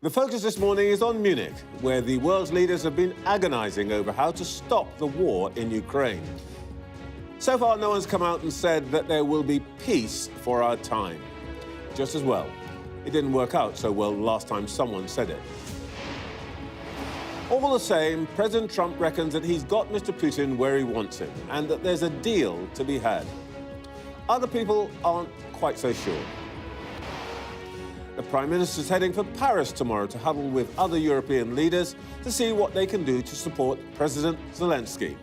The focus this morning is on Munich, where the world's leaders have been agonising over how to stop the war in Ukraine. So far, no one's come out and said that there will be peace for our time. Just as well. It didn't work out so well last time someone said it. All the same, President Trump reckons that he's got Mr. Putin where he wants him and that there's a deal to be had. Other people aren't quite so sure. The Prime Minister's heading for Paris tomorrow to huddle with other European leaders to see what they can do to support President Zelensky.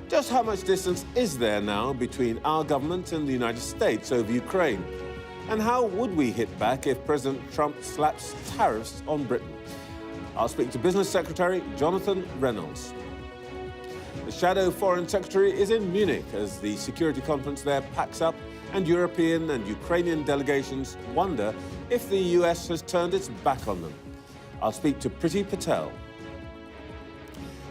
Just how much distance is there now between our government and the United States over Ukraine? And how would we hit back if President Trump slaps tariffs on Britain? I'll speak to Business Secretary Jonathan Reynolds. The Shadow Foreign Secretary is in Munich as the security conference there packs up and European and Ukrainian delegations wonder if the US has turned its back on them. I'll speak to Priti Patel.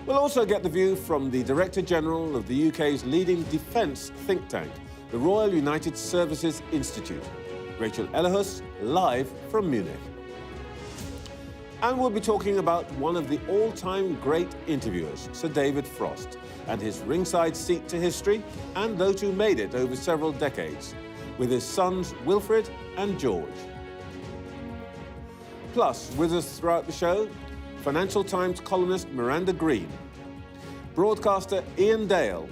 We'll also get the view from the Director General of the UK's leading defence think tank, the Royal United Services Institute, Rachel Ellehuus, live from Munich. And we'll be talking about one of the all-time great interviewers, Sir David Frost, and his ringside seat to history and those who made it over several decades, with his sons Wilfred and George. Plus, with us throughout the show, Financial Times columnist Miranda Green, broadcaster Ian Dale,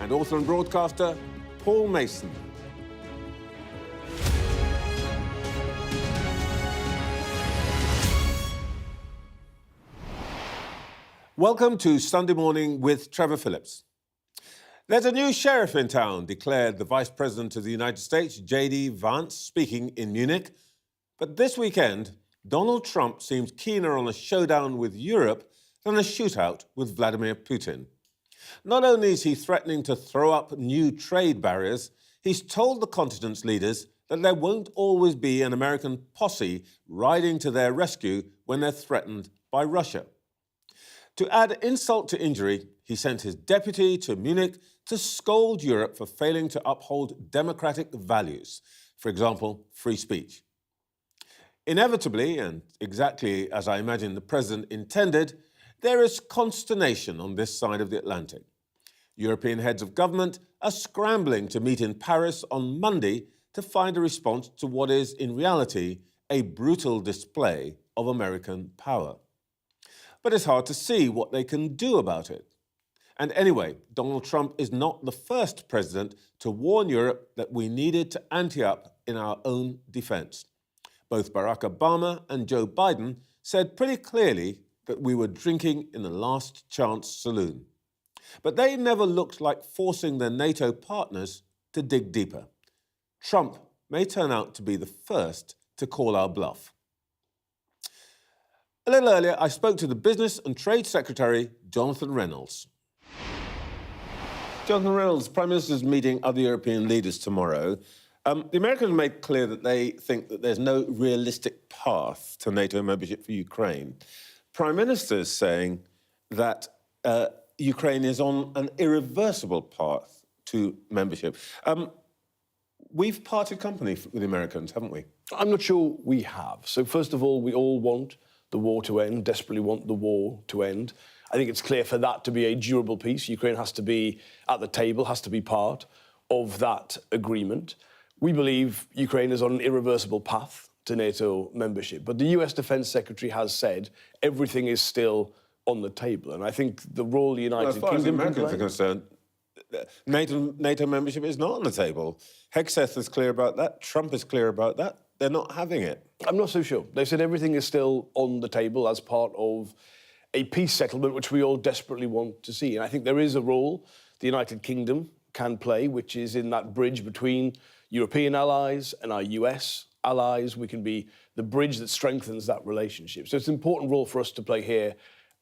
and author and broadcaster Paul Mason. Welcome to Sunday Morning with Trevor Phillips. There's a new sheriff in town, declared the Vice President of the United States, J.D. Vance, speaking in Munich. But this weekend, Donald Trump seems keener on a showdown with Europe than a shootout with Vladimir Putin. Not only is he threatening to throw up new trade barriers, he's told the continent's leaders that there won't always be an American posse riding to their rescue when they're threatened by Russia. To add insult to injury, he sent his deputy to Munich to scold Europe for failing to uphold democratic values, for example, free speech. Inevitably, and exactly as I imagine the president intended, there is consternation on this side of the Atlantic. European heads of government are scrambling to meet in Paris on Monday to find a response to what is, in reality, a brutal display of American power. But it's hard to see what they can do about it. And anyway, Donald Trump is not the first president to warn Europe that we needed to ante up in our own defense. Both Barack Obama and Joe Biden said pretty clearly that we were drinking in the last chance saloon. But they never looked like forcing their NATO partners to dig deeper. Trump may turn out to be the first to call our bluff. A little earlier, I spoke to the Business and Trade Secretary, Jonathan Reynolds. Jonathan Reynolds, Prime Minister's meeting other European leaders tomorrow. The Americans made clear that they think that there's no realistic path to NATO membership for Ukraine. Prime Minister's saying that Ukraine is on an irreversible path to membership. We've parted company with the Americans, haven't we? I'm not sure we have. So first of all, we all want the war to end, desperately want the war to end. I think it's clear for that to be a durable peace, Ukraine has to be at the table, has to be part of that agreement. We believe Ukraine is on an irreversible path to NATO membership. But the US Defence Secretary has said everything is still on the table. And I think the role the United Kingdom as Americans can play... are concerned, NATO membership is not on the table. Hegseth is clear about that. Trump is clear about that. They're not having it. I'm not so sure. They said everything is still on the table as part of a peace settlement, which we all desperately want to see. And I think there is a role the United Kingdom can play, which is in that bridge between European allies and our US allies. We can be the bridge that strengthens that relationship. So it's an important role for us to play here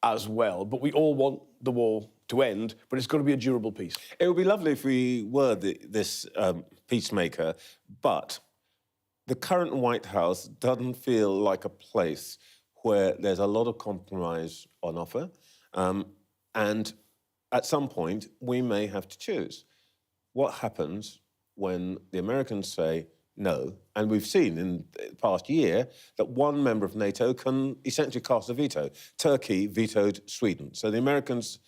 as well. But we all want the war to end, but it's got to be a durable peace. It would be lovely if we were this peacemaker, but the current White House doesn't feel like a place where there's a lot of compromise on offer. And at some point, we may have to choose. What happens when the Americans say, no. And we've seen in the past year that one member of NATO can essentially cast a veto. Turkey vetoed Sweden. So the Americans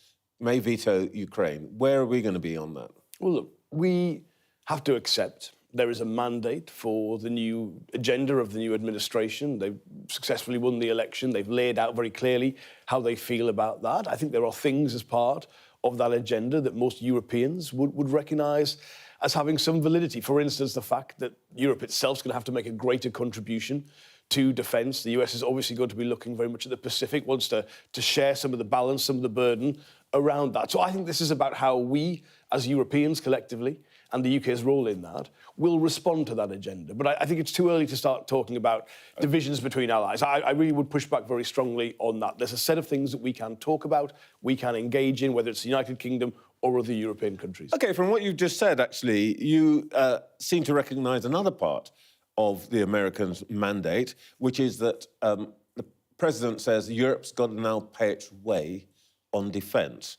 may veto Ukraine. Where are we going to be on that? Well, look, we have to accept there is a mandate for the new agenda of the new administration. They've successfully won the election. They've laid out very clearly how they feel about that. I think there are things as part of that agenda that most Europeans would recognise as having some validity. For instance, the fact that Europe itself is going to have to make a greater contribution to defence. The US is obviously going to be looking very much at the Pacific, wants to share some of the balance, some of the burden around that. So I think this is about how we, as Europeans collectively, and the UK's role in that, will respond to that agenda. But I think it's too early to start talking about divisions between allies. I really would push back very strongly on that. There's a set of things that we can talk about, we can engage in, whether it's the United Kingdom or other European countries. OK, from what you've just said, actually, you seem to recognise another part of the Americans' mandate, which is that the president says Europe's got to now pay its way on defence.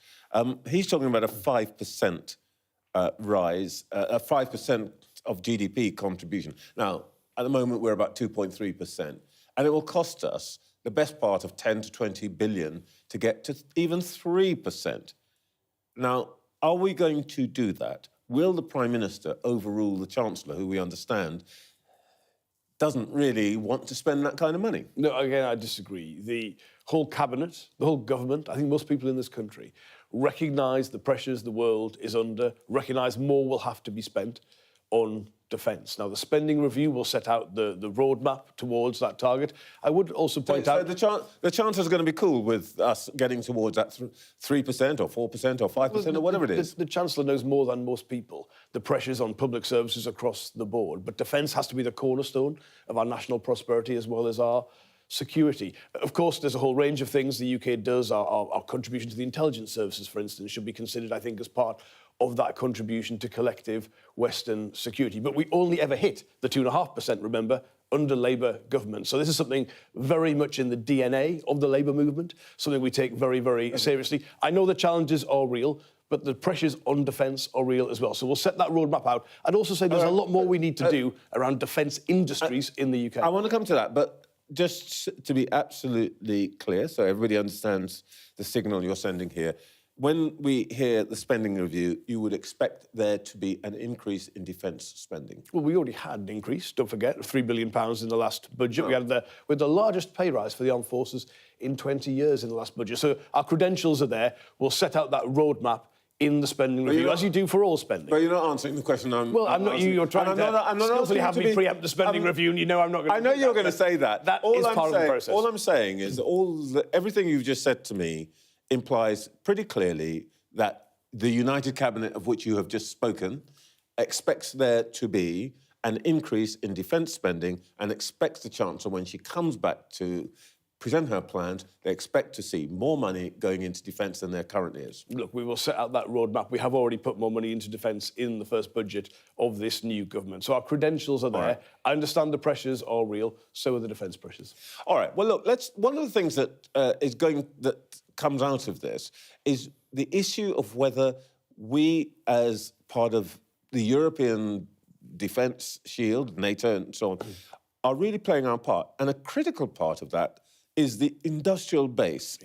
He's talking about a 5% rise, a 5% of GDP contribution. Now, at the moment, we're about 2.3%, and it will cost us the best part of 10 to 20 billion to get to even 3%. Now, are we going to do that? Will the Prime Minister overrule the Chancellor, who we understand doesn't really want to spend that kind of money? No, again, I disagree. The whole cabinet, the whole government, I think most people in this country recognise the pressures the world is under, recognise more will have to be spent on defence. Now, the spending review will set out the roadmap towards that target. I would also point out... The Chancellor's going to be cool with us getting towards that 3% or 4% or 5% or whatever it is. The Chancellor knows more than most people the pressures on public services across the board, but defence has to be the cornerstone of our national prosperity as well as our security. Of course, there's a whole range of things the UK does. Our contribution to the intelligence services, for instance, should be considered, I think, as part of that contribution to collective Western security. But we only ever hit the 2.5%, remember, under Labour government. So this is something very much in the DNA of the Labour movement, something we take very, very seriously. I know the challenges are real, but the pressures on defence are real as well. So we'll set that roadmap out. I'd also say there's a lot more we need to do around defence industries in the UK. I want to come to that, but just to be absolutely clear, so everybody understands the signal you're sending here, when we hear the spending review, you would expect there to be an increase in defence spending? Well, we already had an increase, don't forget, of £3 billion in the last budget. We had the largest pay rise for the armed forces in 20 years in the last budget. So our credentials are there. We'll set out that roadmap in the spending review, as you do for all spending. But you're not answering the question I'm not you. You're trying to skillfully have me preempt the spending review, and you know I'm not going to I know you're going to say that. That is part of the process. All I'm saying is everything you've just said to me implies pretty clearly that the United Cabinet, of which you have just spoken, expects there to be an increase in defence spending and expects the Chancellor, when she comes back to present her plans, they expect to see more money going into defence than there currently is. Look, we will set out that roadmap. We have already put more money into defence in the first budget of this new government. So our credentials are there. Right. I understand the pressures are real, so are the defence pressures. All right, well, look, one of the things that that comes out of this is the issue of whether we, as part of the European defence shield, NATO and so on, are really playing our part. And a critical part of that is the industrial base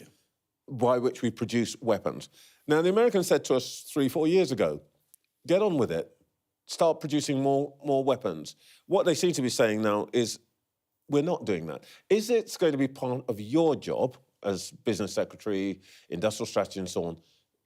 by which we produce weapons. Now, the Americans said to us 3-4 years ago, get on with it, start producing more weapons. What they seem to be saying now is, we're not doing that. Is it going to be part of your job as Business Secretary, Industrial Strategy and so on,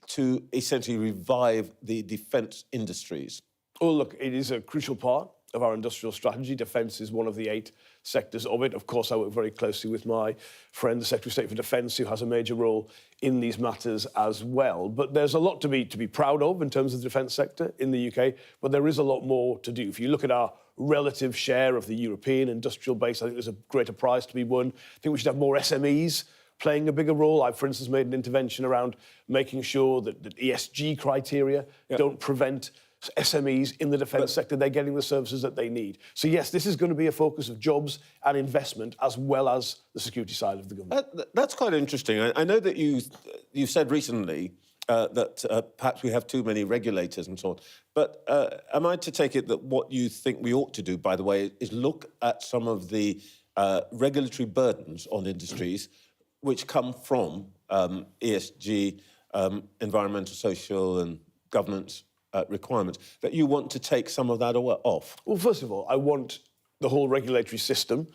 to essentially revive the defence industries? Oh, look, it is a crucial part of our industrial strategy. Defence is one of the 8 sectors of it. Of course, I work very closely with my friend, the Secretary of State for Defence, who has a major role in these matters as well. But there's a lot to be proud of in terms of the defence sector in the UK, but there is a lot more to do. If you look at our relative share of the European industrial base, I think there's a greater prize to be won. I think we should have more SMEs playing a bigger role. I've, for instance, made an intervention around making sure that ESG criteria don't prevent SMEs in the defence sector. They're getting the services that they need. So, yes, this is going to be a focus of jobs and investment as well as the security side of the government. That's quite interesting. I know that you said recently that perhaps we have too many regulators and so on. But am I to take it that what you think we ought to do, by the way, is look at some of the regulatory burdens on industries which come from ESG, environmental, social and governance requirements, that you want to take some of that off? Well, first of all, I want the whole regulatory system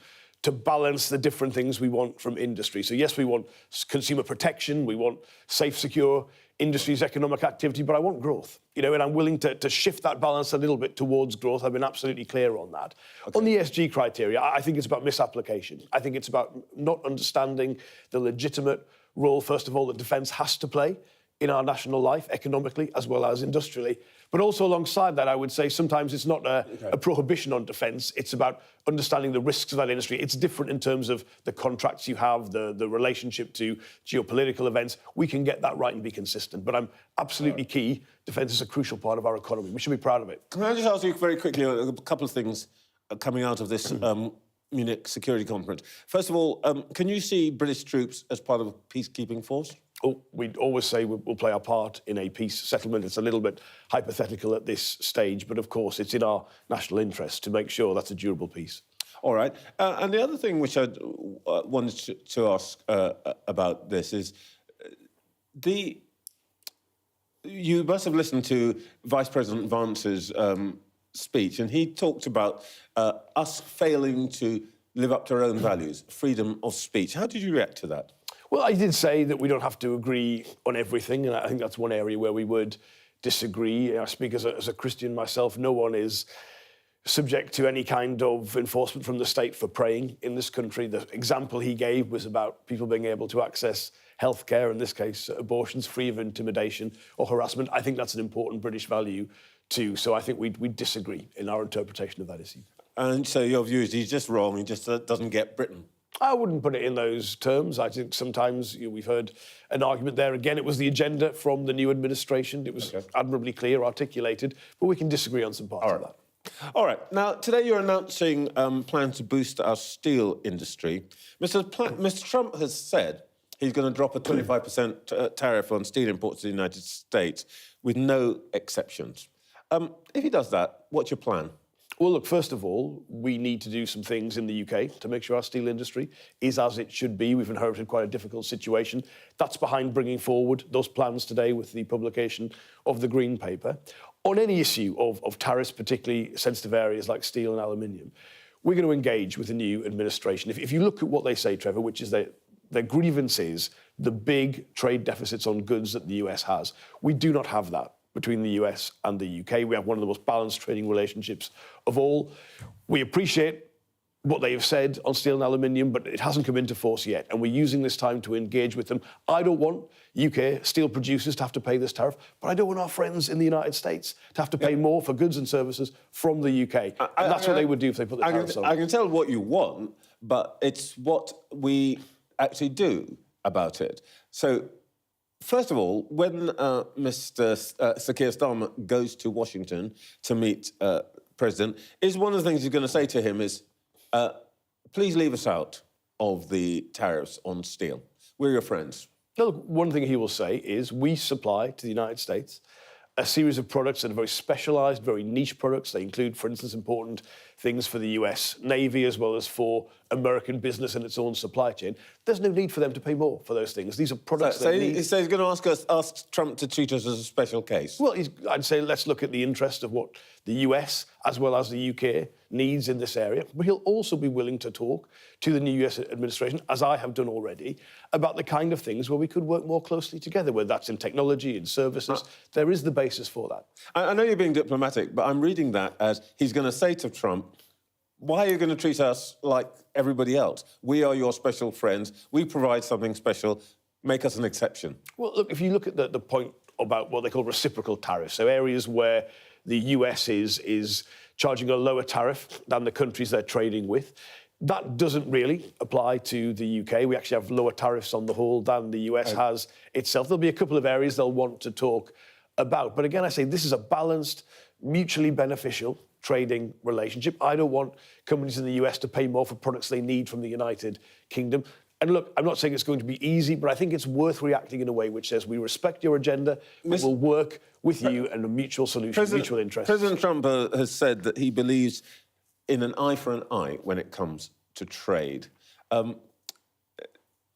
to balance the different things we want from industry. So yes, we want consumer protection, we want safe, secure industries, economic activity, but I want growth. And I'm willing to shift that balance a little bit towards growth. I've been absolutely clear on that. Okay. On the ESG criteria, I think it's about misapplication. I think it's about not understanding the legitimate role, first of all, that defence has to play in our national life, economically as well as industrially. But also alongside that, I would say sometimes it's not a prohibition on defence. It's about understanding the risks of that industry. It's different in terms of the contracts you have, the relationship to geopolitical events. We can get that right and be consistent. But I'm absolutely key. Defence is a crucial part of our economy. We should be proud of it. Can I just ask you very quickly a couple of things coming out of this Munich security conference? First of all, can you see British troops as part of a peacekeeping force? Oh, we'd always say we'll play our part in a peace settlement. It's a little bit hypothetical at this stage, but of course it's in our national interest to make sure that's a durable peace. All right. And the other thing which I wanted to ask about this is you must have listened to Vice President Vance's speech, and he talked about us failing to live up to our own values, freedom of speech. How did you react to that? Well, I did say that we don't have to agree on everything, and I think that's one area where we would disagree. I speak as a Christian myself. No one is subject to any kind of enforcement from the state for praying in this country. The example he gave was about people being able to access healthcare, in this case, abortions, free of intimidation or harassment. I think that's an important British value too. So I think we'd disagree in our interpretation of that issue. And so your view is he's just wrong, he just doesn't get Britain? I wouldn't put it in those terms. I think sometimes we've heard an argument there. Again, it was the agenda from the new administration. It was admirably clear, articulated, but we can disagree on some parts of that. All right. Now, today you're announcing plans to boost our steel industry. Mr. Trump has said he's going to drop a 25% tariff on steel imports to the United States with no exceptions. If he does that, what's your plan? Well, look, first of all, we need to do some things in the UK to make sure our steel industry is as it should be. We've inherited quite a difficult situation. That's behind bringing forward those plans today with the publication of the Green Paper. On any issue of tariffs, particularly sensitive areas like steel and aluminium, we're going to engage with the new administration. If you look at what they say, Trevor, which is their grievance is the big trade deficits on goods that the US has. We do not have that between the US and the UK. We have one of the most balanced trading relationships of all. We appreciate what they have said on steel and aluminium, but it hasn't come into force yet, and we're using this time to engage with them. I don't want UK steel producers to have to pay this tariff, but I don't want our friends in the United States to have to pay more for goods and services from the UK. And that's what they would do if they put the tariffs on. I can tell what you want, but it's what we actually do about it. So, first of all, when Mr. Sir Keir Starmer goes to Washington to meet President, is one of the things he's going to say to him is, please leave us out of the tariffs on steel. We're your friends. No, look, one thing he will say is we supply to the United States a series of products that are very specialised, very niche products. They include, for instance, important things for the US Navy as well as for American business and its own supply chain. There's no need for them to pay more for those things. These are products they need. So he's going to ask Trump to treat us as a special case? Well, I'd say let's look at the interest of what the US as well as the UK needs in this area. But he'll also be willing to talk to the new US administration, as I have done already, about the kind of things where we could work more closely together, whether that's in technology, in services. There is the basis for that. I know you're being diplomatic, but I'm reading that as he's going to say to Trump, why are you going to treat us like everybody else? We are your special friends. We provide something special. Make us an exception. Well, look, if you look at the point about what they call reciprocal tariffs, so areas where the US is charging a lower tariff than the countries they're trading with, that doesn't really apply to the UK. We actually have lower tariffs on the whole than the US has itself. There'll be a couple of areas they'll want to talk about. But again, I say this is a balanced, mutually beneficial trading relationship. I don't want companies in the US to pay more for products they need from the United Kingdom. And look, I'm not saying it's going to be easy, but I think it's worth reacting in a way which says we respect your agenda, but we'll work with you and a mutual solution, mutual interest. President Trump has said that he believes in an eye for an eye when it comes to trade.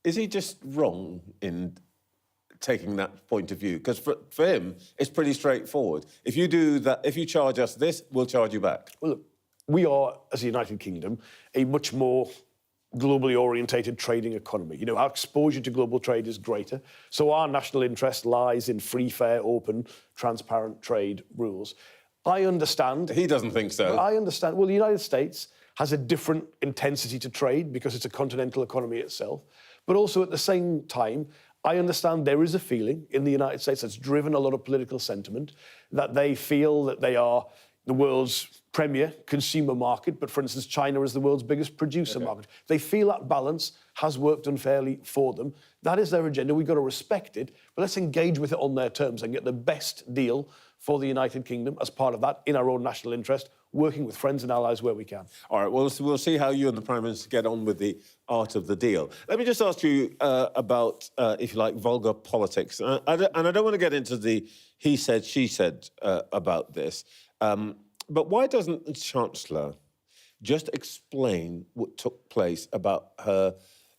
Is he just wrong in taking that point of view? Because for him, it's pretty straightforward. If you do that, if you charge us this, we'll charge you back. Well, look, we are, as the United Kingdom, a much more globally orientated trading economy. You know, our exposure to global trade is greater, so our national interest lies in free, fair, open, transparent trade rules. I understand... He doesn't think so. I understand. Well, the United States has a different intensity to trade because it's a continental economy itself, but also at the same time, I understand there is a feeling in the United States that's driven a lot of political sentiment that they feel that they are the world's premier consumer market, but for instance, China is the world's biggest producer market. They feel that balance has worked unfairly for them. That is their agenda. We've got to respect it, but let's engage with it on their terms and get the best deal for the United Kingdom as part of that in our own national interest, working with friends and allies where we can. All right, well, we'll see how you and the Prime Minister get on with the art of the deal. Let me just ask you about, if you like, vulgar politics. And I don't want to get into the he said, she said about this. But why doesn't the Chancellor just explain what took place about her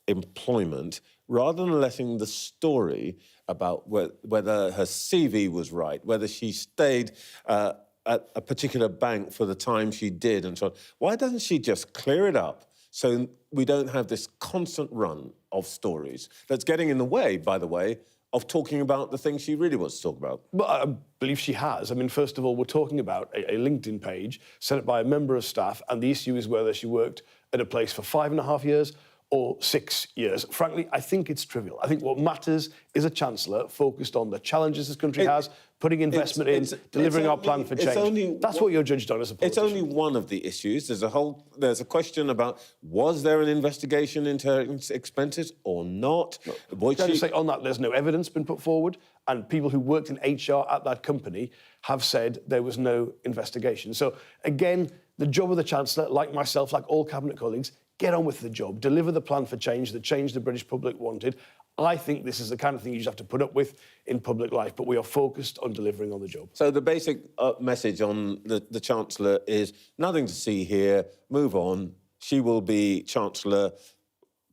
employment rather than letting the story about whether her CV was right, whether she stayed at a particular bank for the time she did and so on? Why doesn't she just clear it up so we don't have this constant run of stories that's getting in the way, by the way, of talking about the things she really wants to talk about? Well, I believe she has. I mean, first of all, we're talking about a LinkedIn page set up by a member of staff, and the issue is whether she worked at a place for 5.5 years or 6 years. Frankly, I think it's trivial. I think what matters is a Chancellor focused on the challenges this country has, putting investment in, delivering our plan for change. That's what you're judged on as a politician. It's only one of the issues. There's a question about, was there an investigation into her expenses or not? No. Can I just say on that, there's no evidence been put forward, and people who worked in HR at that company have said there was no investigation. So, again, the job of the Chancellor, like myself, like all Cabinet colleagues, get on with the job, deliver the plan for change, the change the British public wanted. I think this is the kind of thing you just have to put up with in public life, but we are focused on delivering on the job. So the basic message on the Chancellor is nothing to see here, move on. She will be Chancellor,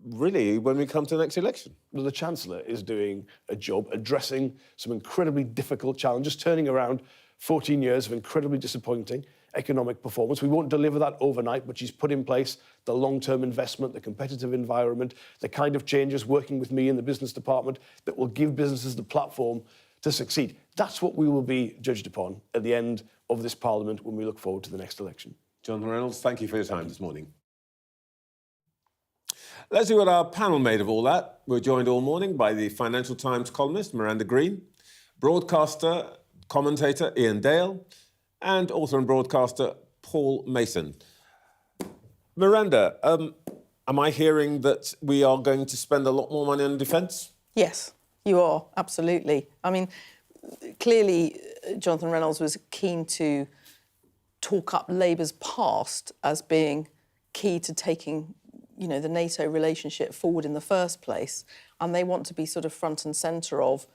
really, when we come to the next election. Well, the Chancellor is doing a job addressing some incredibly difficult challenges, turning around 14 years of incredibly disappointing economic performance. We won't deliver that overnight, but she's put in place the long-term investment, the competitive environment, the kind of changes working with me in the business department that will give businesses the platform to succeed. That's what we will be judged upon at the end of this Parliament when we look forward to the next election. Jonathan Reynolds, thank you for your time this morning. Let's see what our panel made of all that. We're joined all morning by the Financial Times columnist Miranda Green, broadcaster, commentator Ian Dale, and author and broadcaster Paul Mason. Miranda, am I hearing that we are going to spend a lot more money on defence? Yes, you are, absolutely. I mean, clearly, Jonathan Reynolds was keen to talk up Labour's past as being key to taking, you know, the NATO relationship forward in the first place. And they want to be sort of front and centre of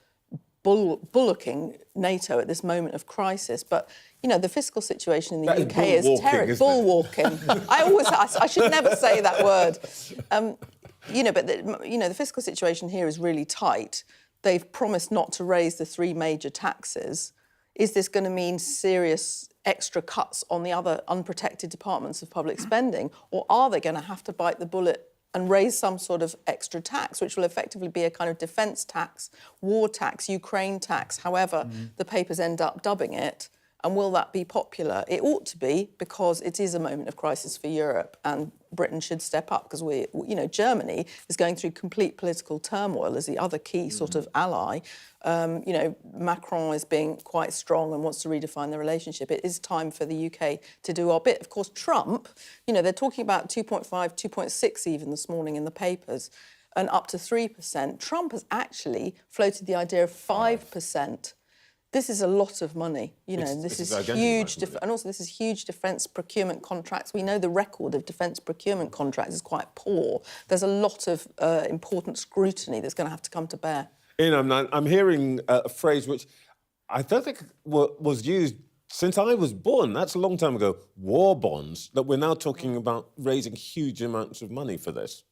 bullocking NATO at this moment of crisis. But, you know, the fiscal situation in the UK is terrible. Bullwalking. I should never say that word. You know, but the fiscal situation here is really tight. They've promised not to raise the 3 major taxes. Is this going to mean serious extra cuts on the other unprotected departments of public spending? Or are they going to have to bite the bullet and raise some sort of extra tax, which will effectively be a kind of defence tax, war tax, Ukraine tax, however the papers end up dubbing it? And will that be popular? It ought to be, because it is a moment of crisis for Europe, and Britain should step up, because Germany is going through complete political turmoil as the other key sort of ally. Macron is being quite strong and wants to redefine the relationship. It is time for the UK to do our bit. Of course, Trump, they're talking about 2.5, 2.6 even this morning in the papers, and up to 3%. Trump has actually floated the idea of 5%. This is a lot of money, this is huge, and also this is huge defence procurement contracts. We know the record of defence procurement contracts is quite poor. There's a lot of important scrutiny that's going to have to come to bear. Ian, I'm hearing a phrase which I don't think was used since I was born. That's a long time ago. War bonds, that we're now talking about raising huge amounts of money for this.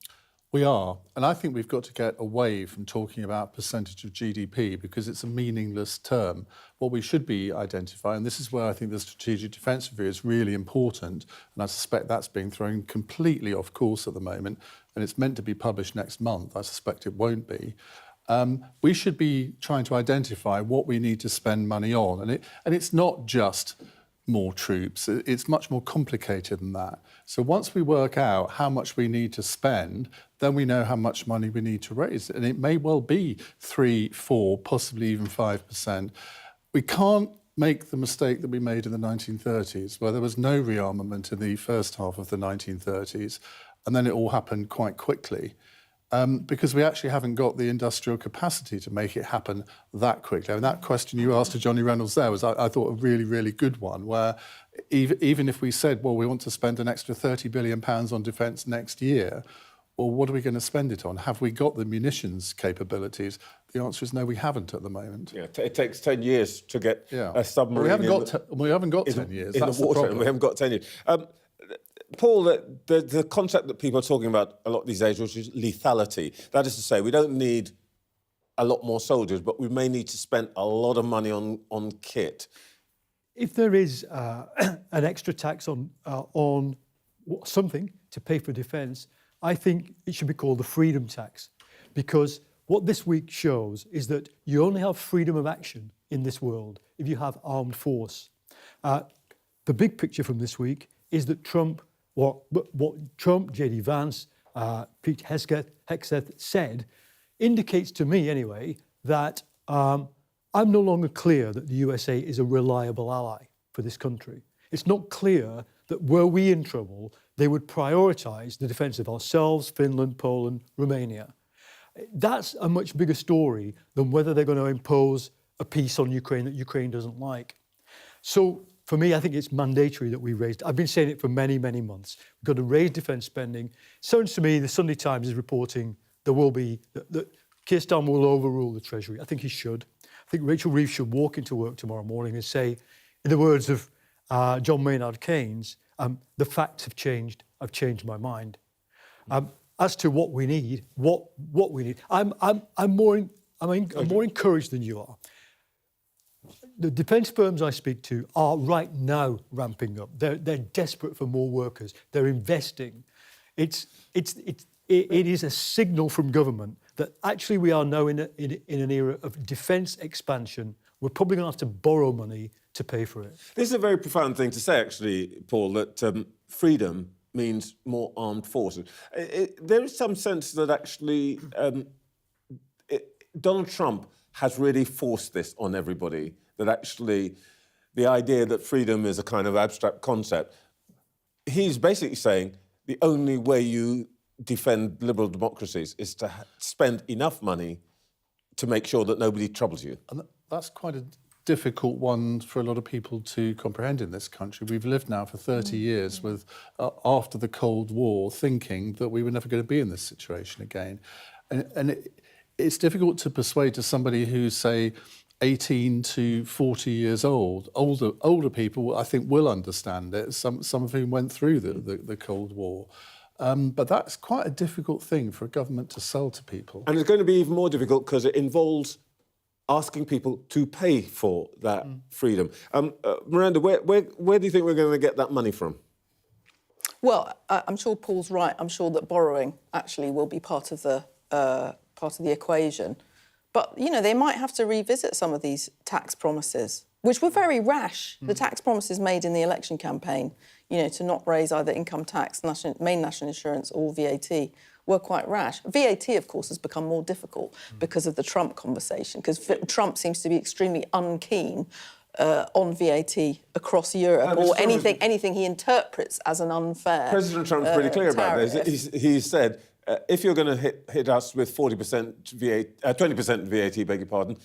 We are, and I think we've got to get away from talking about percentage of GDP because it's a meaningless term. What we should be identifying, and this is where I think the strategic defence review is really important, and I suspect that's being thrown completely off course at the moment, and it's meant to be published next month. I suspect it won't be. We should be trying to identify what we need to spend money on, and it's not just more troops. It's much more complicated than that. So once we work out how much we need to spend, then we know how much money we need to raise. And it may well be 3%, 4%, possibly even 5%. We can't make the mistake that we made in the 1930s, where there was no rearmament in the first half of the 1930s, and then it all happened quite quickly. Because we actually haven't got the industrial capacity to make it happen that quickly. And that question you asked to Jonathan Reynolds there was, I thought, a really, really good one, where even if we said, well, we want to spend an extra £30 billion on defence next year, well, what are we going to spend it on? Have we got the munitions capabilities? The answer is no, we haven't at the moment. Yeah, it takes 10 years to get a submarine. We haven't got 10 years. In the water, and we haven't got 10 years. Paul, the concept that people are talking about a lot these days, which is lethality, that is to say, we don't need a lot more soldiers, but we may need to spend a lot of money on kit. If there is an extra tax on something to pay for defence, I think it should be called the freedom tax, because what this week shows is that you only have freedom of action in this world if you have armed force. The big picture from this week is that what Trump, J.D. Vance, Pete Hegseth said indicates to me anyway that I'm no longer clear that the USA is a reliable ally for this country. It's not clear that were we in trouble, they would prioritise the defence of ourselves, Finland, Poland, Romania. That's a much bigger story than whether they're going to impose a peace on Ukraine that Ukraine doesn't like. So for me, I think it's mandatory that we raise. I've been saying it for many, many months. We've got to raise defence spending. Sounds to me, the Sunday Times is reporting there will be, that Keir Starmer will overrule the Treasury. I think he should. I think Rachel Reeves should walk into work tomorrow morning and say, in the words of John Maynard Keynes, the facts have changed. I've changed my mind. As to what we need, I'm more encouraged than you are. The defence firms I speak to are right now ramping up. They're desperate for more workers. They're investing. It is a signal from government that actually we are now in an era of defence expansion. We're probably going to have to borrow money to pay for it. This is a very profound thing to say, actually, Paul, that freedom means more armed forces. There is some sense that actually Donald Trump has really forced this on everybody, that actually the idea that freedom is a kind of abstract concept, he's basically saying the only way you defend liberal democracies is to spend enough money to make sure that nobody troubles you. And that's quite a difficult one for a lot of people to comprehend in this country. We've lived now for 30 years with, after the Cold War, thinking that we were never going to be in this situation again. And it's difficult to persuade to somebody who's, say, 18 to 40 years old. Older people, I think, will understand it, some of whom went through the Cold War. But that's quite a difficult thing for a government to sell to people. And it's going to be even more difficult because it involves asking people to pay for that freedom. Miranda, where do you think we're going to get that money from? Well, I'm sure Paul's right. I'm sure that borrowing actually will be part of the equation. But, you know, they might have to revisit some of these tax promises, which were very rash. The tax promises made in the election campaign, you know, to not raise either income tax, main national insurance or VAT, were quite rash. VAT, of course, has become more difficult because of the Trump conversation, because Trump seems to be extremely unkeen on VAT across Europe, or anything he interprets as an unfair President Trump's pretty clear about tariff. this. He said, if you're going to hit us with 20% VAT, beg your pardon,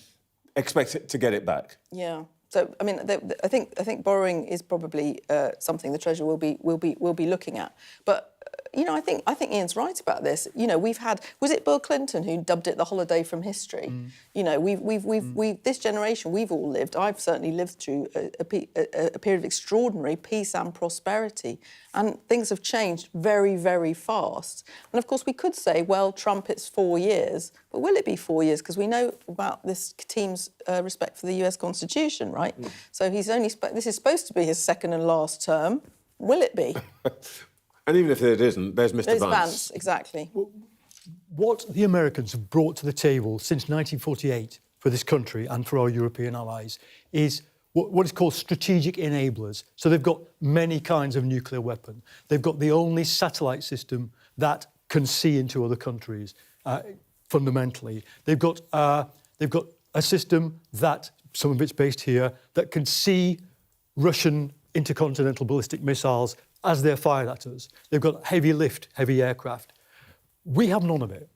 expect it to get it back. Yeah. So I mean, I think borrowing is probably something the Treasury will be looking at. But I think Ian's right about this. We've had, was it Bill Clinton who dubbed it the holiday from history? We've this generation, we've all lived. I've certainly lived through a period of extraordinary peace and prosperity, and things have changed very, very fast. And of course, we could say, well, Trump, it's 4 years, but will it be 4 years? Because we know about this team's respect for the US Constitution, right? So this is supposed to be his second and last term. Will it be? And even if it isn't, there's Mr. Vance. Exactly. What the Americans have brought to the table since 1948 for this country and for our European allies is what is called strategic enablers. So they've got many kinds of nuclear weapon. They've got the only satellite system that can see into other countries, fundamentally. They've got a system that, some of it's based here, that can see Russian intercontinental ballistic missiles as they're fired at us. They've got heavy lift, heavy aircraft. We have none of it.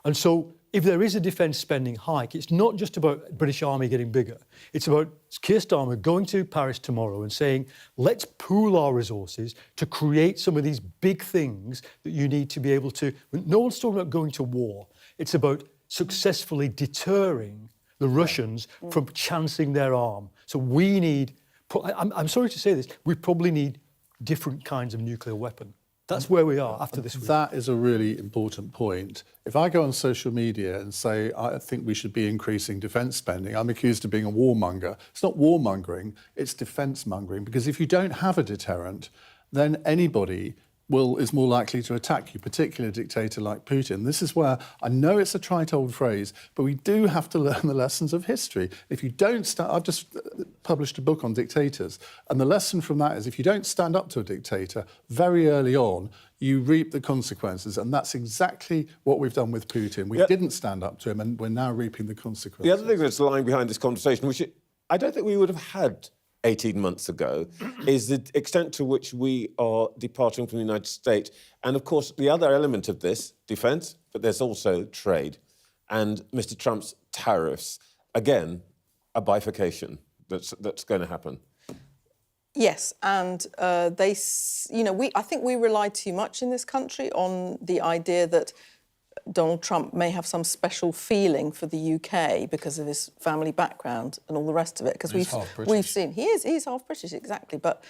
And so if there is a defence spending hike, it's not just about British Army getting bigger. It's about Keir Starmer going to Paris tomorrow and saying, let's pool our resources to create some of these big things that you need to be able to... No one's talking about going to war. It's about successfully deterring the Russians from chancing their arm. So we need... I'm sorry to say this, we probably need different kinds of nuclear weapon. That's where we are after this week. That is a really important point. If I go on social media and say, I think we should be increasing defence spending, I'm accused of being a warmonger. It's not warmongering, it's defence mongering, because if you don't have a deterrent, then anybody is more likely to attack you, particularly a dictator like Putin. This is where, I know it's a trite old phrase, but we do have to learn the lessons of history. If you don't I've just published a book on dictators, and the lesson from that is if you don't stand up to a dictator very early on, you reap the consequences, and that's exactly what we've done with Putin. We didn't stand up to him, and we're now reaping the consequences. The other thing that's lying behind this conversation, which I don't think we would have had 18 months ago, is the extent to which we are departing from the United States. And of course, the other element of this, defence, but there's also trade. And Mr. Trump's tariffs, again, a bifurcation that's going to happen. Yes, and I think we rely too much in this country on the idea that Donald Trump may have some special feeling for the UK because of his family background and all the rest of it. Because we've seen he's half British, exactly. But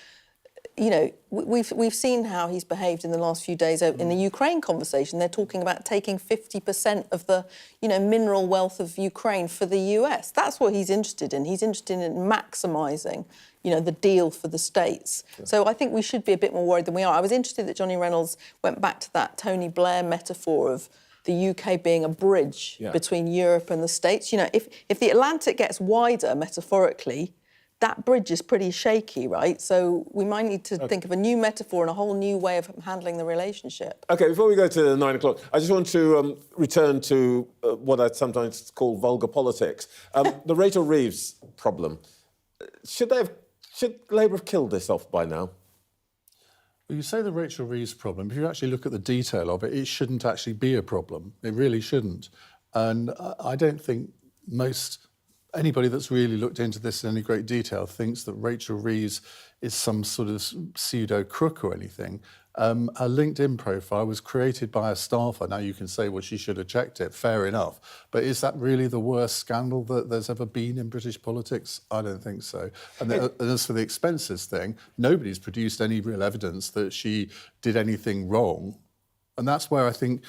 we've seen how he's behaved in the last few days in the Ukraine conversation. They're talking about taking 50% of the mineral wealth of Ukraine for the US. That's what he's interested in. He's interested in maximising the deal for the states. Sure. So I think we should be a bit more worried than we are. I was interested that Johnny Reynolds went back to that Tony Blair metaphor of the UK being a bridge between Europe and the States. If the Atlantic gets wider, metaphorically, that bridge is pretty shaky, right? So we might need to think of a new metaphor and a whole new way of handling the relationship. OK, before we go to 9 o'clock, I just want to return to what I sometimes call vulgar politics. The Rachel Reeves problem. Should Labour have killed this off by now? Well, you say the Rachel Reeves problem. If you actually look at the detail of it, it shouldn't actually be a problem. It really shouldn't. And I don't think anybody that's really looked into this in any great detail thinks that Rachel Reeves is some sort of pseudo crook or anything. Her LinkedIn profile was created by a staffer. Now you can say, well, she should have checked it. Fair enough. But is that really the worst scandal that there's ever been in British politics? I don't think so. And as for the expenses thing, nobody's produced any real evidence that she did anything wrong. And that's where I think,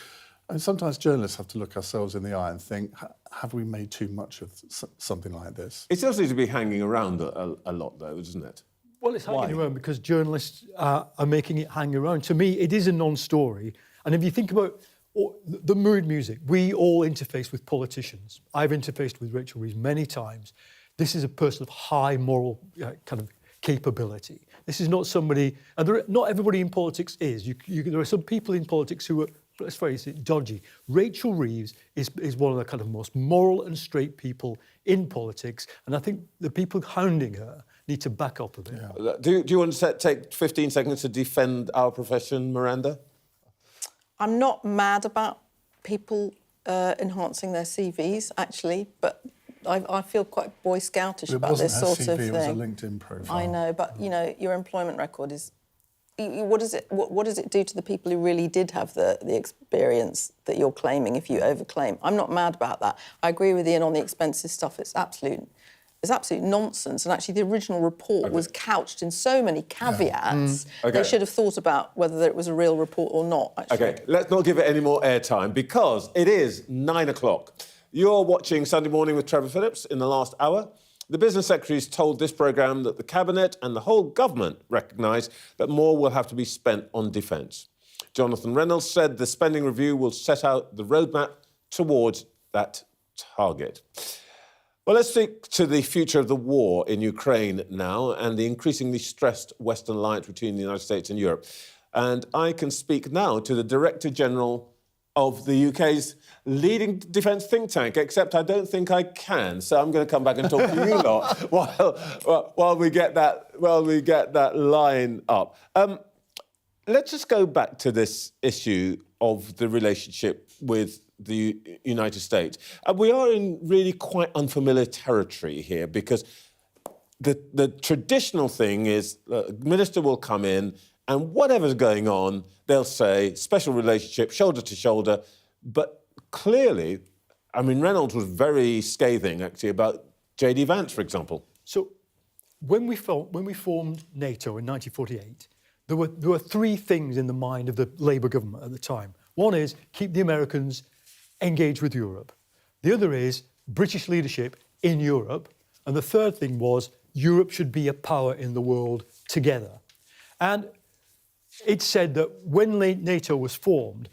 and sometimes journalists have to look ourselves in the eye and think, have we made too much of something like this? It does need to be hanging around a lot, though, doesn't it? Well, it's hanging around because journalists are making it hang around. To me, it is a non-story. And if you think about the mood music, we all interface with politicians. I've interfaced with Rachel Reeves many times. This is a person of high moral kind of capability. This is not somebody... And not everybody in politics is. There are some people in politics who are, let's face it, dodgy. Rachel Reeves is one of the kind of most moral and straight people in politics. And I think the people hounding her need to back up a bit. Yeah. Do you want to take 15 seconds to defend our profession, Miranda? I'm not mad about people enhancing their CVs, actually, but I feel quite Boy Scoutish It about wasn't this her sort CV, of it was a thing. LinkedIn profile. I know, but you know, your employment record is. What does it do to the people who really did have the experience that you're claiming if you overclaim? I'm not mad about that. I agree with Ian on the expenses stuff. It's absolute nonsense. And actually, the original report was couched in so many caveats. They should have thought about whether it was a real report or not. Actually. OK, let's not give it any more airtime because it is 9 o'clock. You're watching Sunday Morning with Trevor Phillips. In the last hour, the Business Secretary's told this programme that the Cabinet and the whole government recognise that more will have to be spent on defence. Jonathan Reynolds said the spending review will set out the roadmap towards that target. Well, let's speak to the future of the war in Ukraine now and the increasingly stressed Western alliance between the United States and Europe. And I can speak now to the Director General of the UK's leading defence think tank, except I don't think I can. So I'm going to come back and talk to you lot while we get that line up. Let's just go back to this issue of the relationship with the United States. We are in really quite unfamiliar territory here because the traditional thing is the minister will come in and whatever's going on, they'll say special relationship, shoulder to shoulder. But clearly, I mean, Reynolds was very scathing, actually, about J.D. Vance, for example. So when we formed NATO in 1948, there were three things in the mind of the Labour government at the time. One is keep the Americans engaged with Europe. The other is British leadership in Europe. And the third thing was Europe should be a power in the world together. And it said that when NATO was formed,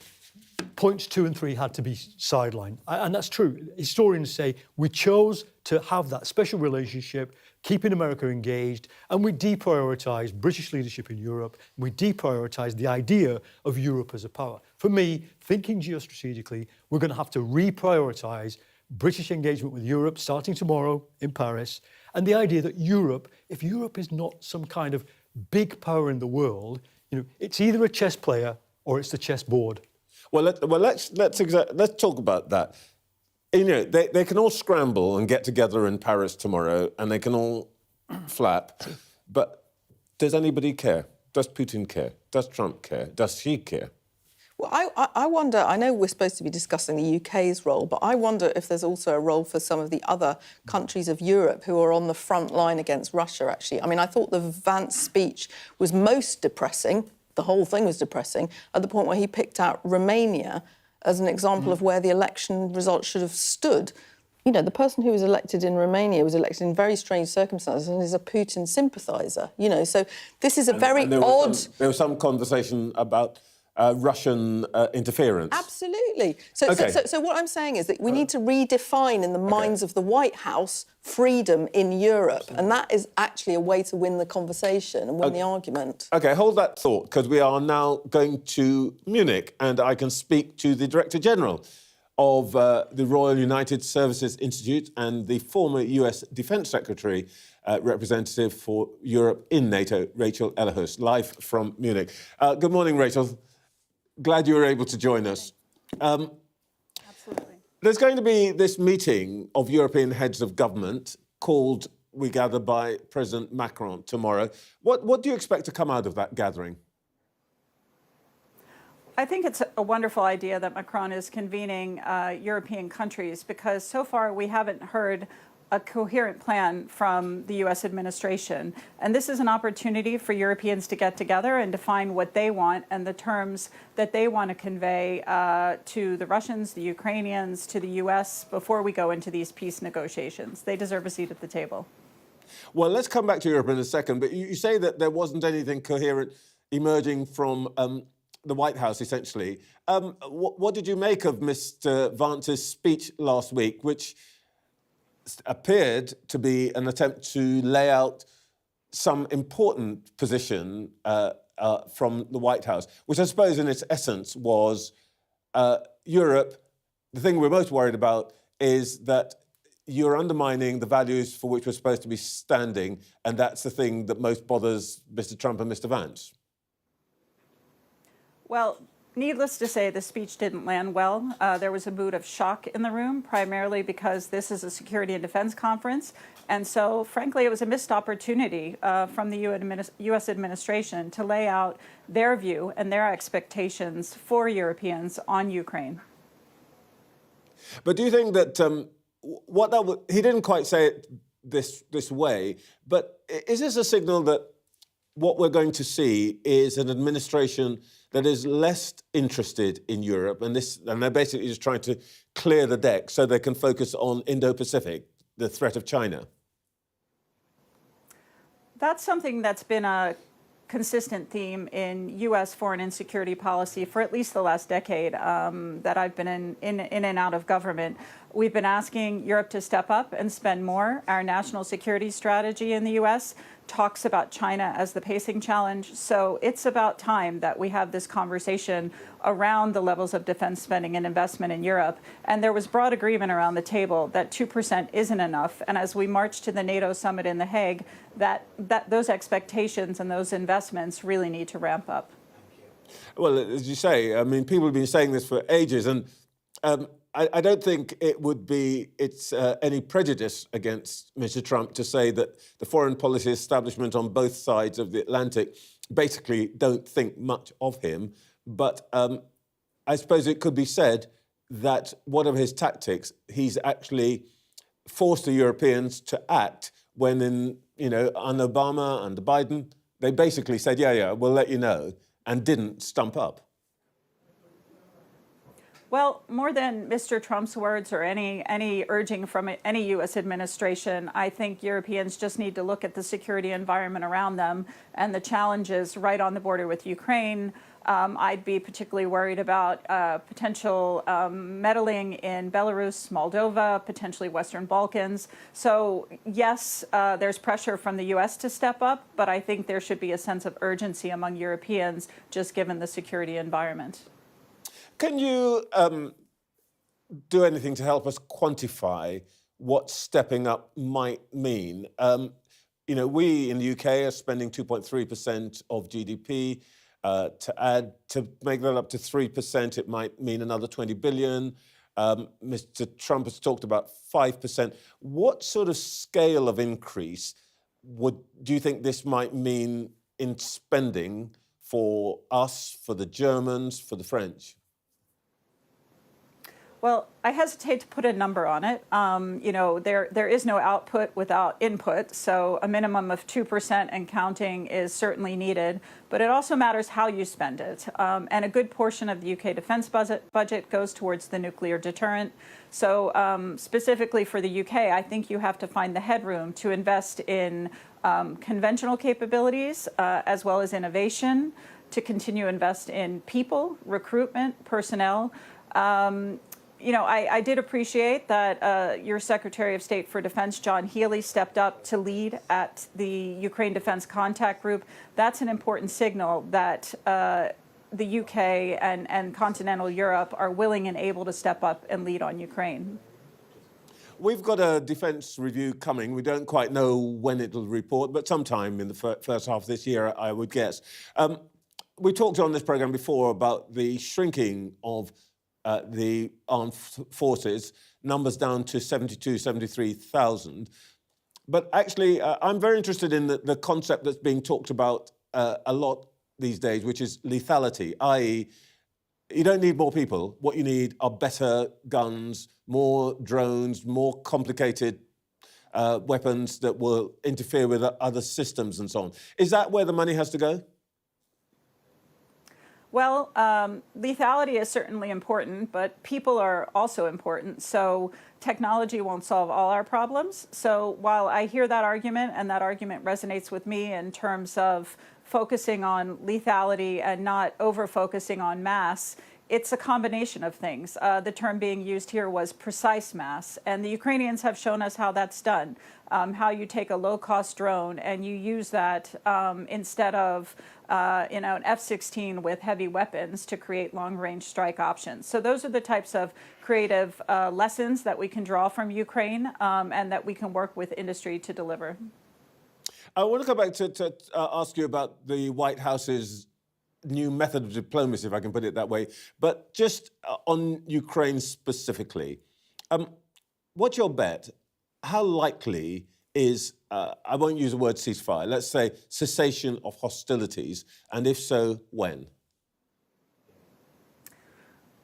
points 2 and 3 had to be sidelined. And that's true. Historians say we chose to have that special relationship, keeping America engaged, and we deprioritised British leadership in Europe. We deprioritised the idea of Europe as a power. For me, thinking geostrategically, we're going to have to reprioritise British engagement with Europe starting tomorrow in Paris, and the idea that Europe, if Europe is not some kind of big power in the world, you know, it's either a chess player or it's the chessboard. Well, let's talk about that. You know, they can all scramble and get together in Paris tomorrow, and they can all flap. But does anybody care? Does Putin care? Does Trump care? Does she care? Well, I wonder, I know we're supposed to be discussing the UK's role, but I wonder if there's also a role for some of the other countries of Europe who are on the front line against Russia, actually. I mean, I thought the Vance speech was most depressing. The whole thing was depressing at the point where he picked out Romania as an example of where the election results should have stood. You know, the person who was elected in Romania was elected in very strange circumstances and is a Putin sympathiser, you know. So this is a very odd... There was some conversation about Russian interference. Absolutely. So what I'm saying is that we need to redefine in the minds of the White House freedom in Europe. And that is actually a way to win the conversation and win the argument. OK, hold that thought, because we are now going to Munich and I can speak to the Director General of the Royal United Services Institute and the former US Defence Secretary representative for Europe in NATO, Rachel Ellehuus, live from Munich. Good morning, Rachel. Glad you were able to join us. Absolutely. There's going to be this meeting of European heads of government called, we gather, by President Macron tomorrow. What do you expect to come out of that gathering? I think it's a wonderful idea that Macron is convening European countries because so far we haven't heard a coherent plan from the U.S. administration. And this is an opportunity for Europeans to get together and define what they want and the terms that they want to convey to the Russians, the Ukrainians, to the U.S. before we go into these peace negotiations. They deserve a seat at the table. Well, let's come back to Europe in a second, but you say that there wasn't anything coherent emerging from the White House, essentially. What did you make of Mr. Vance's speech last week, which appeared to be an attempt to lay out some important position from the White House, which I suppose in its essence was Europe, the thing we're most worried about is that you're undermining the values for which we're supposed to be standing, and that's the thing that most bothers Mr. Trump and Mr. Vance. Well, Needless to say, the speech didn't land well. There was a mood of shock in the room, primarily because this is a security and defense conference. And so, frankly, it was a missed opportunity from the U.S. administration to lay out their view and their expectations for Europeans on Ukraine. But do you think that he didn't quite say it this way, but is this a signal that what we're going to see is an administration that is less interested in Europe, and they're basically just trying to clear the deck so they can focus on Indo-Pacific, the threat of China? That's something that's been a consistent theme in U.S. foreign and security policy for at least the last decade that I've been in and out of government. We've been asking Europe to step up and spend more. Our national security strategy in the U.S. talks about China as the pacing challenge. So it's about time that we have this conversation around the levels of defense spending and investment in Europe. And there was broad agreement around the table that 2% isn't enough. And as we march to the NATO summit in The Hague, that those expectations and those investments really need to ramp up. Well, as you say, I mean, people have been saying this for ages, and I don't think it's any prejudice against Mr. Trump to say that the foreign policy establishment on both sides of the Atlantic basically don't think much of him. But I suppose it could be said that whatever his tactics, he's actually forced the Europeans to act when under Obama and Biden, they basically said, yeah, we'll let you know, and didn't stump up. Well, more than Mr. Trump's words or any urging from any U.S. administration, I think Europeans just need to look at the security environment around them and the challenges right on the border with Ukraine. I'd be particularly worried about potential meddling in Belarus, Moldova, potentially Western Balkans. So, yes, there's pressure from the U.S. to step up, but I think there should be a sense of urgency among Europeans, just given the security environment. Can you do anything to help us quantify what stepping up might mean? We in the UK are spending 2.3% of GDP. To make that up to 3%, it might mean another 20 billion. Mr. Trump has talked about 5%. What sort of scale of increase do you think this might mean in spending for us, for the Germans, for the French? Well, I hesitate to put a number on it. There is no output without input, so a minimum of 2% and counting is certainly needed. But it also matters how you spend it. And a good portion of the UK defence budget goes towards the nuclear deterrent. So specifically for the UK, I think you have to find the headroom to invest in conventional capabilities as well as innovation, to continue to invest in people, recruitment, personnel. I did appreciate that your Secretary of State for Defense, John Healey, stepped up to lead at the Ukraine Defense Contact Group. That's an important signal that the UK and continental Europe are willing and able to step up and lead on Ukraine. We've got a defence review coming. We don't quite know when it'll report, but sometime in the first half of this year, I would guess. We talked on this programme before about the shrinking of the armed forces, numbers down to 72, 73,000. But actually, I'm very interested in the concept that's being talked about a lot these days, which is lethality, i.e., you don't need more people. What you need are better guns, more drones, more complicated weapons that will interfere with other systems and so on. Is that where the money has to go? Well, lethality is certainly important, but people are also important. So technology won't solve all our problems. So while I hear that argument, and that argument resonates with me in terms of focusing on lethality and not over-focusing on mass, it's a combination of things. The term being used here was precise mass, and the Ukrainians have shown us how that's done. How you take a low-cost drone and you use that instead of an F-16 with heavy weapons to create long-range strike options. So those are the types of creative lessons that we can draw from Ukraine and that we can work with industry to deliver. I want to go back to ask you about the White House's new method of diplomacy, if I can put it that way. But just on Ukraine specifically, what's your bet? How likely is, I won't use the word ceasefire, let's say cessation of hostilities, and if so, when?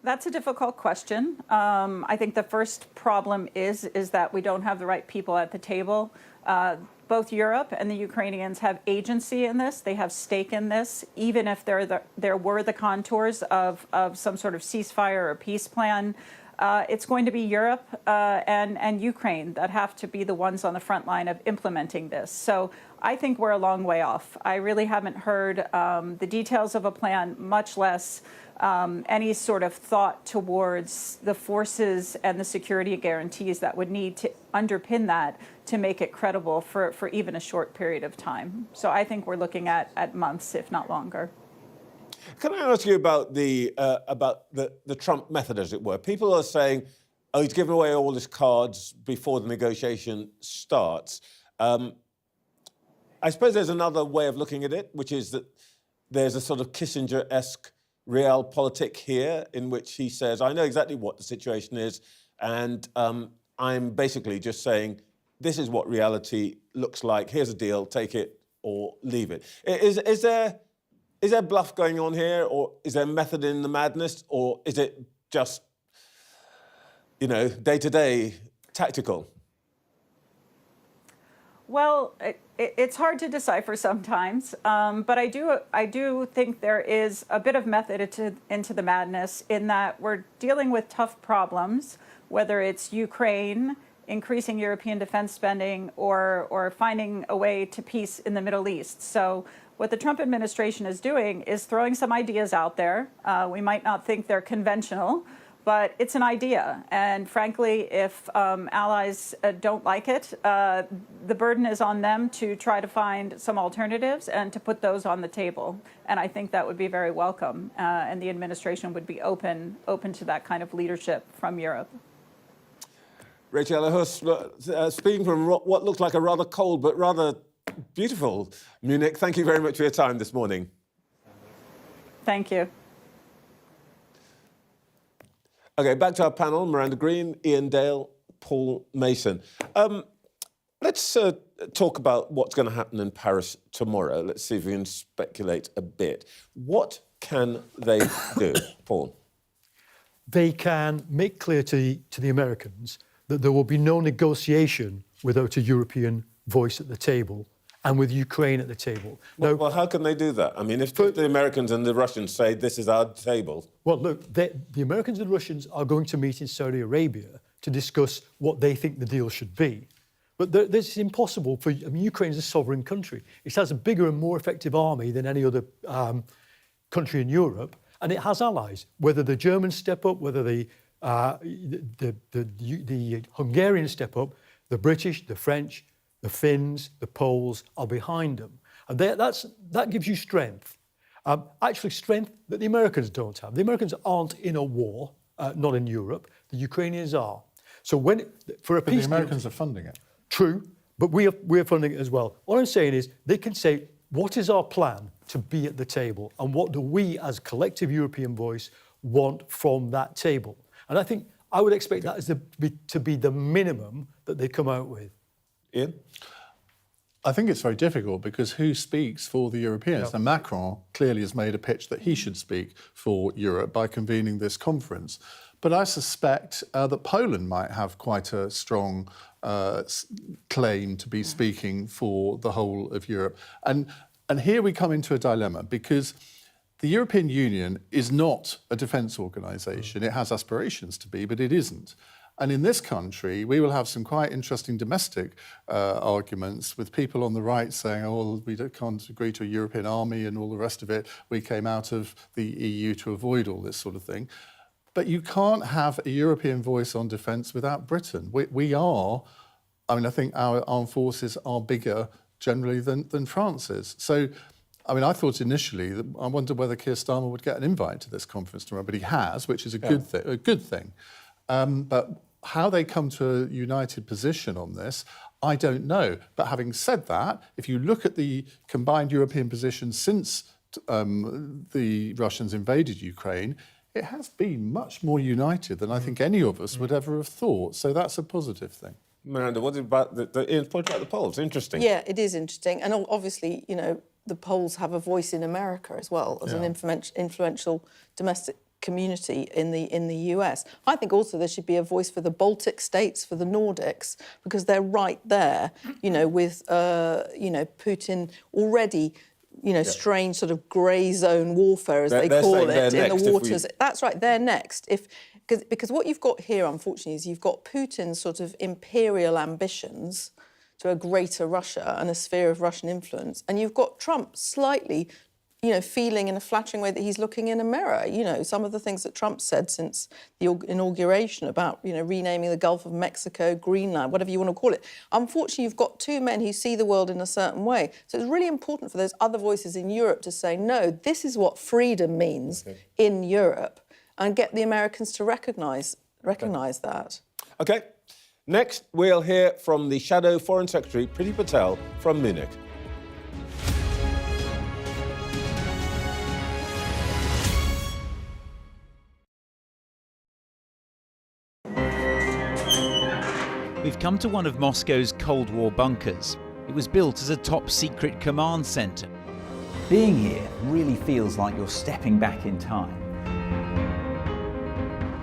That's a difficult question. I think the first problem is that we don't have the right people at the table. Both Europe and the Ukrainians have agency in this. They have stake in this. Even if there were the contours of some sort of ceasefire or peace plan, it's going to be Europe and Ukraine that have to be the ones on the front line of implementing this. So I think we're a long way off. I really haven't heard the details of a plan, much less any sort of thought towards the forces and the security guarantees that would need to underpin that to make it credible for even a short period of time. So I think we're looking at months, if not longer. Can I ask you about the Trump method, as it were? People are saying, oh, he's given away all his cards before the negotiation starts. I suppose there's another way of looking at it, which is that there's a sort of Kissinger-esque realpolitik here in which he says, I know exactly what the situation is, and I'm basically just saying, this is what reality looks like. Here's a deal, take it or leave it. Is there bluff going on here, or is there method in the madness, or is it just, day-to-day tactical? Well, it's hard to decipher sometimes, but I do think there is a bit of method into the madness in that we're dealing with tough problems, whether it's Ukraine, increasing European defense spending, or finding a way to peace in the Middle East. So what the Trump administration is doing is throwing some ideas out there. We might not think they're conventional, but it's an idea. And frankly, if allies don't like it, the burden is on them to try to find some alternatives and to put those on the table. And I think that would be very welcome. And the administration would be open to that kind of leadership from Europe. Rachel Ellehuus, speaking from what looked like a rather cold but rather beautiful Munich, thank you very much for your time this morning. Thank you. OK, back to our panel, Miranda Green, Ian Dale, Paul Mason. Let's talk about what's going to happen in Paris tomorrow. Let's see if we can speculate a bit. What can they do, Paul? They can make clear to the Americans that there will be no negotiation without a European voice at the table and with Ukraine at the table. Well, how can they do that? I mean, if the Americans and the Russians say this is our table. Well, look, the Americans and Russians are going to meet in Saudi Arabia to discuss what they think the deal should be. But this is impossible for, Ukraine is a sovereign country. It has a bigger and more effective army than any other country in Europe, and it has allies. Whether the Germans step up, whether the Hungarians step up, the British, the French, the Finns, the Poles are behind them. And that gives you strength. Actually, strength that the Americans don't have. The Americans aren't in a war, not in Europe. The Ukrainians are. So for a peace the Americans are funding it. True, but we're funding it as well. All I'm saying is they can say, what is our plan to be at the table? And what do we, as collective European voice, want from that table? And I think I would expect that to be the minimum that they come out with. Ian? I think it's very difficult because who speaks for the Europeans? Yeah. And Macron clearly has made a pitch that he should speak for Europe by convening this conference. But I suspect that Poland might have quite a strong claim to be speaking for the whole of Europe. And here we come into a dilemma because the European Union is not a defence organisation. It has aspirations to be, but it isn't. And in this country, we will have some quite interesting domestic arguments with people on the right saying, oh, we can't agree to a European army and all the rest of it. We came out of the EU to avoid all this sort of thing. But you can't have a European voice on defence without Britain. We are, I think our armed forces are bigger generally than France is. So, I thought initially that I wondered whether Keir Starmer would get an invite to this conference tomorrow, but he has, which is a good thing. But how they come to a united position on this, I don't know. But having said that, if you look at the combined European position since the Russians invaded Ukraine, it has been much more united than I think any of us would ever have thought. So that's a positive thing. Miranda, what about the point about the polls? Interesting. Yeah, it is interesting. And obviously, you know, the polls have a voice in America as well as an influential domestic community in the US. I think also there should be a voice for the Baltic states, for the Nordics, because they're right there, you know, with, you know, Putin already, you know, strange sort of grey zone warfare, as they call it, in the waters. That's right, they're next. Because what you've got here, unfortunately, is you've got Putin's sort of imperial ambitions to a greater Russia and a sphere of Russian influence, and you've got Trump slightly, you know, feeling in a flattering way that he's looking in a mirror. You know, some of the things that Trump said since the inauguration about, you know, renaming the Gulf of Mexico, Greenland, whatever you want to call it. Unfortunately, you've got two men who see the world in a certain way. So it's really important for those other voices in Europe to say, no, this is what freedom means in Europe, and get the Americans to recognise that. OK. Next, we'll hear from the Shadow Foreign Secretary, Priti Patel, from Munich. We've come to one of Moscow's Cold War bunkers. It was built as a top-secret command centre. Being here really feels like you're stepping back in time.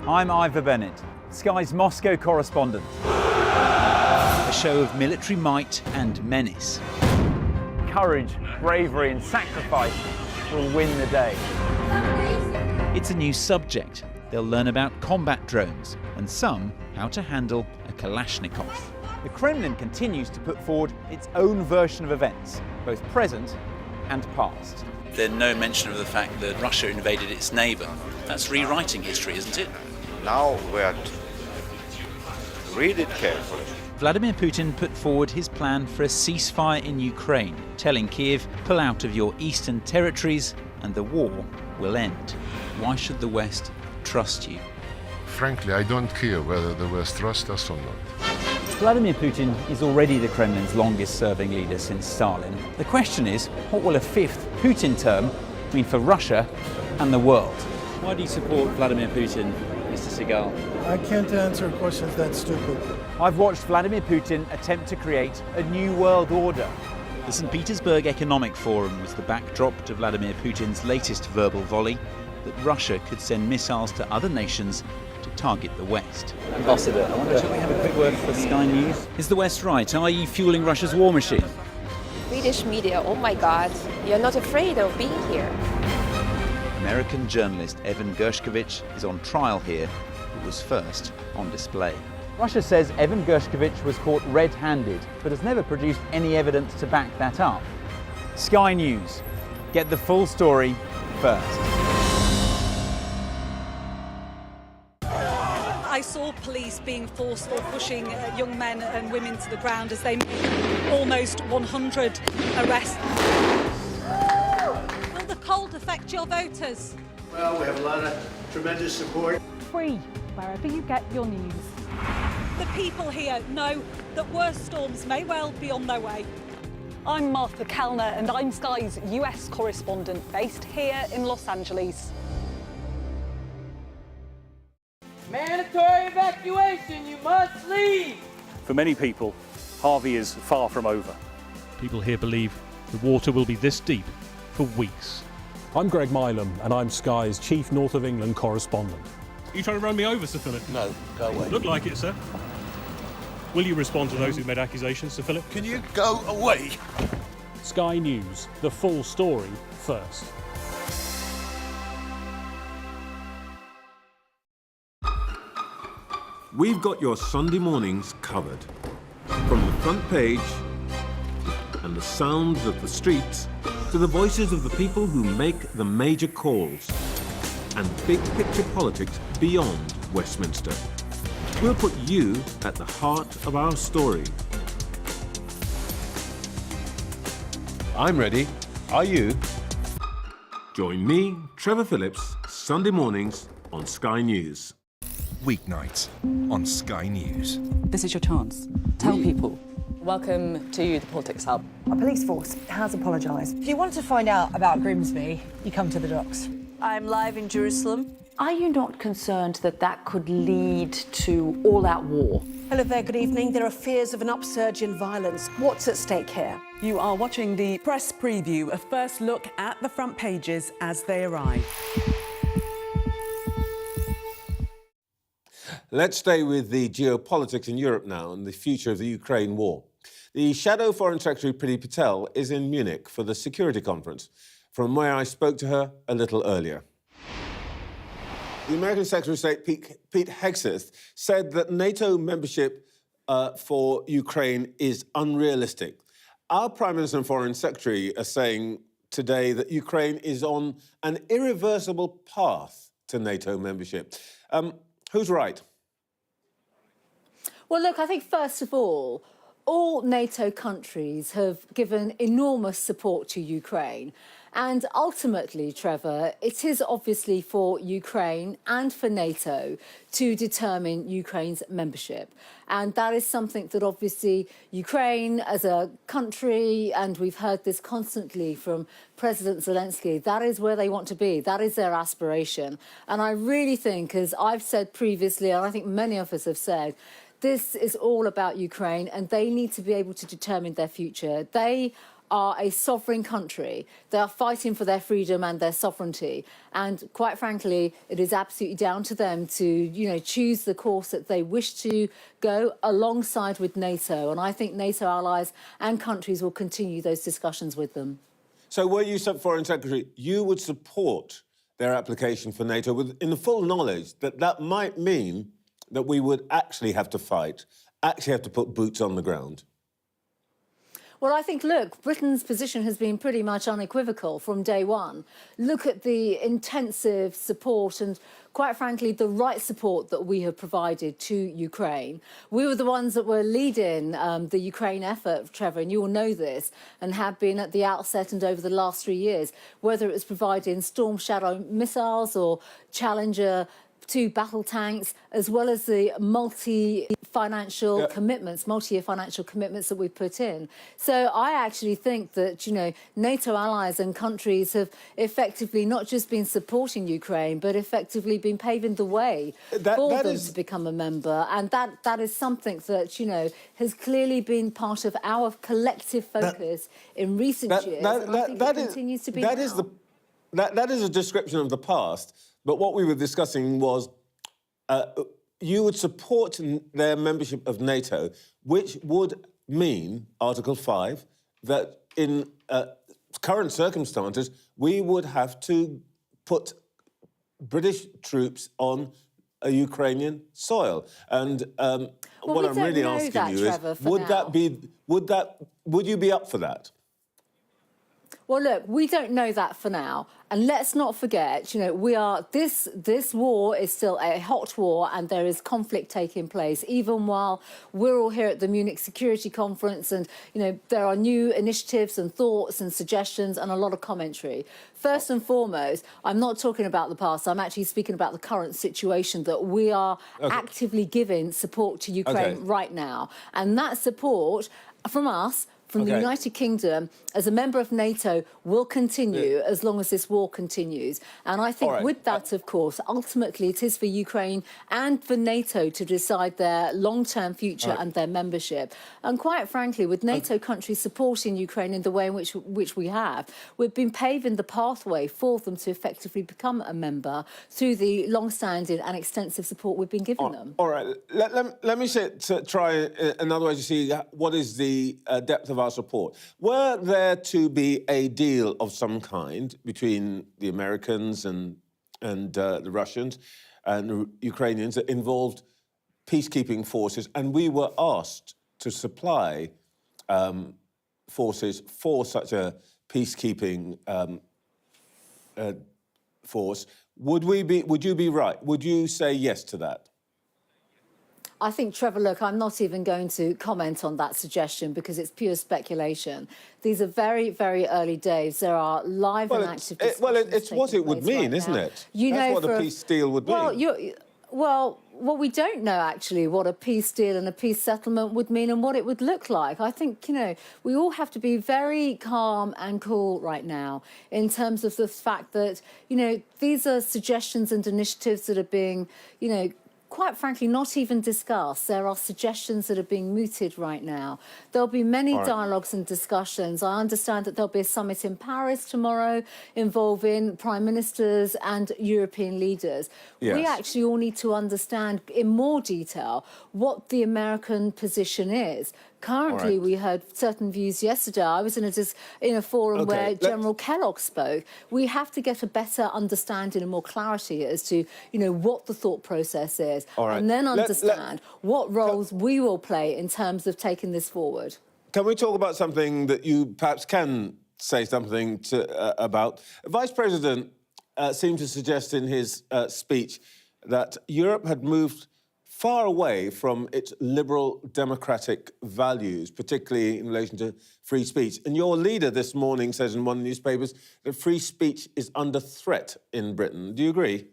I'm Ivor Bennett, Sky's Moscow correspondent. A show of military might and menace. Courage, bravery and sacrifice will win the day. It's a new subject. They'll learn about combat drones and some how to handle a Kalashnikov. The Kremlin continues to put forward its own version of events, both present and past. There's no mention of the fact that Russia invaded its neighbour. That's rewriting history, isn't it? Now we are to read it carefully. Vladimir Putin put forward his plan for a ceasefire in Ukraine, telling Kiev, pull out of your eastern territories and the war will end. Why should the West trust you? Frankly, I don't care whether the West trusts us or not. Vladimir Putin is already the Kremlin's longest-serving leader since Stalin. The question is, what will a fifth Putin term mean for Russia and the world? Why do you support Vladimir Putin, Mr. Segal? I can't answer questions that stupid. I've watched Vladimir Putin attempt to create a new world order. The St. Petersburg Economic Forum was the backdrop to Vladimir Putin's latest verbal volley that Russia could send missiles to other nations to target the West. Ambassador, I wonder, shall we have a quick word for Sky News? Is the West right? Are you fueling Russia's war machine? Swedish media, oh my God, you're not afraid of being here. American journalist Evan Gershkovich is on trial here, but was first on display. Russia says Evan Gershkovich was caught red-handed, but has never produced any evidence to back that up. Sky News. Get the full story first. I saw police being forceful, pushing young men and women to the ground as they made almost 100 arrests. Will the cold affect your voters? Well, we have a lot of tremendous support. Free, wherever you get your news. The people here know that worse storms may well be on their way. I'm Martha Kellner and I'm Sky's US correspondent based here in Los Angeles. Mandatory evacuation, you must leave! For many people, Harvey is far from over. People here believe the water will be this deep for weeks. I'm Greg Milam and I'm Sky's chief North of England correspondent. Are you trying to run me over, Sir Philip? No, go away. Look like it, sir. Will you respond to those who made accusations, Sir Philip? Can you go away? Sky News, the full story first. We've got your Sunday mornings covered. From the front page and the sounds of the streets to the voices of the people who make the major calls and big picture politics beyond Westminster. We'll put you at the heart of our story. I'm ready. Are you? Join me, Trevor Phillips, Sunday mornings on Sky Weeknights on Sky News. This is your chance. Tell people. Welcome to the Politics Hub. Our police force has apologised. If you want to find out about Grimsby, you come to the docks. I'm live in Jerusalem. Are you not concerned that that could lead to all-out war? Hello there, good evening. There are fears of an upsurge in violence. What's at stake here? You are watching the press preview, a first look at the front pages as they arrive. Let's stay with the geopolitics in Europe now and the future of the Ukraine war. The Shadow Foreign Secretary Priti Patel is in Munich for the security conference, from where I spoke to her a little earlier. The American Secretary of State, Pete Hegseth, said that NATO membership for Ukraine is unrealistic. Our Prime Minister and Foreign Secretary are saying today that Ukraine is on an irreversible path to NATO membership. Who's right? Well, look, I think, first of all NATO countries have given enormous support to Ukraine. And ultimately, Trevor, it is obviously for Ukraine and for NATO to determine Ukraine's membership. And that is something that obviously Ukraine as a country, and we've heard this constantly from President Zelensky, that is where they want to be. That is their aspiration. And I really think, as I've said previously, and I think many of us have said, this is all about Ukraine, and they need to be able to determine their future. They are a sovereign country. They are fighting for their freedom and their sovereignty. And quite frankly, it is absolutely down to them to, choose the course that they wish to go alongside with NATO. And I think NATO allies and countries will continue those discussions with them. So were you Foreign Secretary, you would support their application for NATO in the full knowledge that that might mean that we would actually have to fight, actually have to put boots on the ground? Well, I think, look, Britain's position has been pretty much unequivocal from day one. Look at the intensive support and, quite frankly, the right support that we have provided to Ukraine. We were the ones that were leading the Ukraine effort, Trevor, and you all know this, and have been at the outset and over the last 3 years, whether it was providing Storm Shadow missiles or Challenger 2 battle tanks, as well as the multi-year financial commitments that we've put in. So I actually think that, NATO allies and countries have effectively not just been supporting Ukraine, but effectively been paving the way for them to become a member. And that is something that, has clearly been part of our collective focus in recent years. And I think it continues to be now. That is a description of the past. But what we were discussing was you would support their membership of NATO, which would mean, Article 5, that in current circumstances, we would have to put British troops on a Ukrainian soil. And what I'm really asking you is, would you be up for that? Well, look, we don't know that for now. And let's not forget, this war is still a hot war and there is conflict taking place, even while we're all here at the Munich Security Conference and, there are new initiatives and thoughts and suggestions and a lot of commentary. First and foremost, I'm not talking about the past. I'm actually speaking about the current situation that we are actively giving support to Ukraine right now. And that support from us, from the United Kingdom, as a member of NATO, will continue as long as this war continues. And I think with that, of course, ultimately it is for Ukraine and for NATO to decide their long-term future and their membership. And quite frankly, with NATO countries supporting Ukraine in the way in which we have, we've been paving the pathway for them to effectively become a member through the long-standing and extensive support we've been giving them. All right. Let me try another way to see what is the depth of our support. Were there to be a deal of some kind between the Americans and the Russians and the Ukrainians that involved peacekeeping forces, and we were asked to supply forces for such a peacekeeping force, would you be right? Would you say yes to that? I think, Trevor, look, I'm not even going to comment on that suggestion because it's pure speculation. These are very, very early days. There are live and active discussions it's what it would mean, isn't it? That's what a peace deal would mean. Well, we don't know actually what a peace deal and a peace settlement would mean and what it would look like. I think, we all have to be very calm and cool right now in terms of the fact that, these are suggestions and initiatives that are being, quite frankly, not even discussed. There are suggestions that are being mooted right now. There'll be many dialogues and discussions. I understand that there'll be a summit in Paris tomorrow involving prime ministers and European leaders. Yes. We actually all need to understand in more detail what the American position is. Currently, we heard certain views yesterday. I was in a forum where General Kellogg spoke. We have to get a better understanding and more clarity as to, what the thought process is, and then understand what roles we will play in terms of taking this forward. Can we talk about something that you perhaps can say something about? Vice President seemed to suggest in his speech that Europe had moved far away from its liberal democratic values, particularly in relation to free speech. And your leader this morning says in one of the newspapers that free speech is under threat in Britain. Do you agree?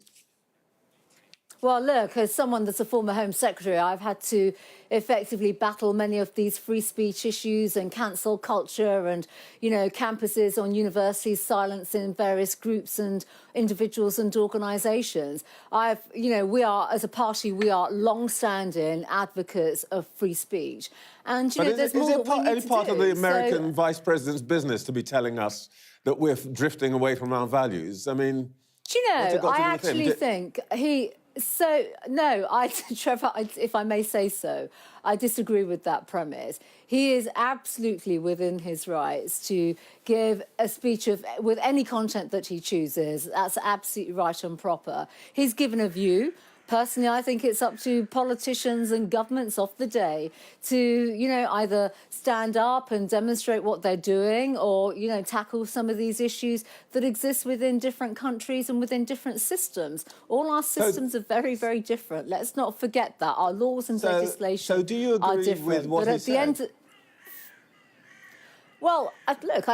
Well, look, as someone that's a former Home Secretary, I've had to effectively battle many of these free speech issues and cancel culture and, campuses on universities silencing various groups and individuals and organisations. We are, as a party, we are long-standing advocates of free speech. And, there's more that we need to do. Is it part of the American Vice President's business to be telling us that we're drifting away from our values? I mean... Do you know, I actually think he... So, no, Trevor, if I may say so, I disagree with that premise. He is absolutely within his rights to give a speech with any content that he chooses. That's absolutely right and proper. He's given a view. Personally, I think it's up to politicians and governments of the day to, either stand up and demonstrate what they're doing or, tackle some of these issues that exist within different countries and within different systems. All our systems are very, very different. Let's not forget that. Our laws and legislation do you agree are different. with what he said? Well, look,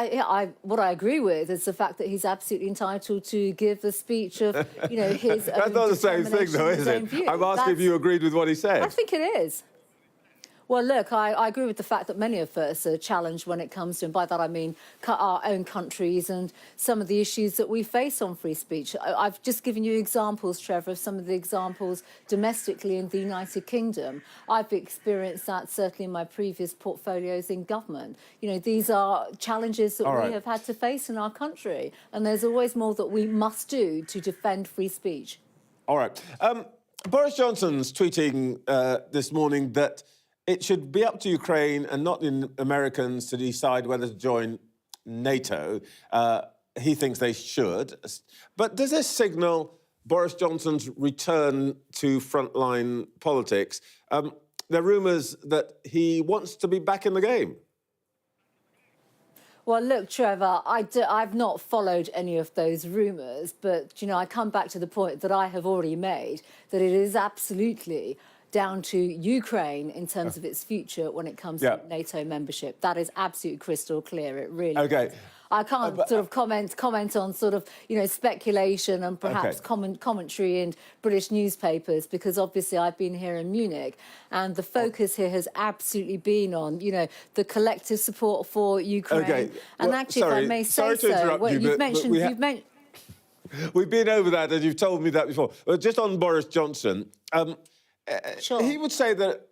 what I agree with is the fact that he's absolutely entitled to give the speech of, his own. That's not the same thing, though, is it? I'm asking if you agreed with what he said. I think it is. Well, look, I agree with the fact that many of us are challenged when it comes to, and by that I mean our own countries and some of the issues that we face on free speech. I've just given you examples, Trevor, of some of the examples domestically in the United Kingdom. I've experienced that certainly in my previous portfolios in government. These are challenges that we have had to face in our country, and there's always more that we must do to defend free speech. All right. Boris Johnson's tweeting this morning that it should be up to Ukraine and not the Americans to decide whether to join NATO. He thinks they should. But does this signal Boris Johnson's return to frontline politics? There are rumours that he wants to be back in the game. Well, look, Trevor, I've not followed any of those rumours, but, I come back to the point that I have already made, that it is absolutely down to Ukraine in terms of its future when it comes to NATO membership. That is absolutely crystal clear. It really is. I can't sort of comment on sort of, speculation and perhaps commentary in British newspapers, because obviously I've been here in Munich and the focus here has absolutely been on, the collective support for Ukraine. And actually, if I may say so, we've been over that and you've told me that before. But just on Boris Johnson, he would say that,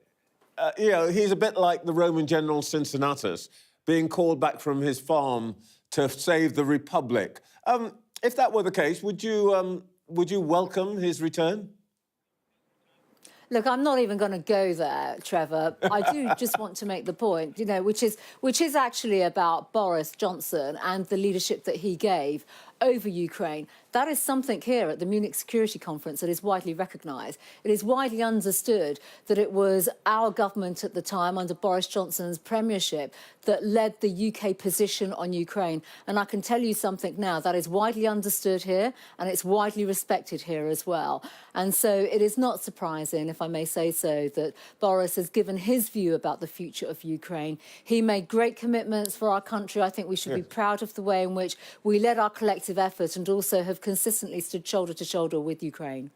he's a bit like the Roman general Cincinnatus, being called back from his farm to save the Republic. If that were the case, would you welcome his return? Look, I'm not even going to go there, Trevor. I do just want to make the point, which is actually about Boris Johnson and the leadership that he gave over Ukraine. That is something here at the Munich Security Conference that is widely recognised. It is widely understood that it was our government at the time, under Boris Johnson's premiership, that led the UK position on Ukraine. And I can tell you something now, that is widely understood here and it's widely respected here as well. And so it is not surprising, if I may say so, that Boris has given his view about the future of Ukraine. He made great commitments for our country. I think we should be proud of the way in which we led our collective effort and also have consistently stood shoulder to shoulder with Ukraine.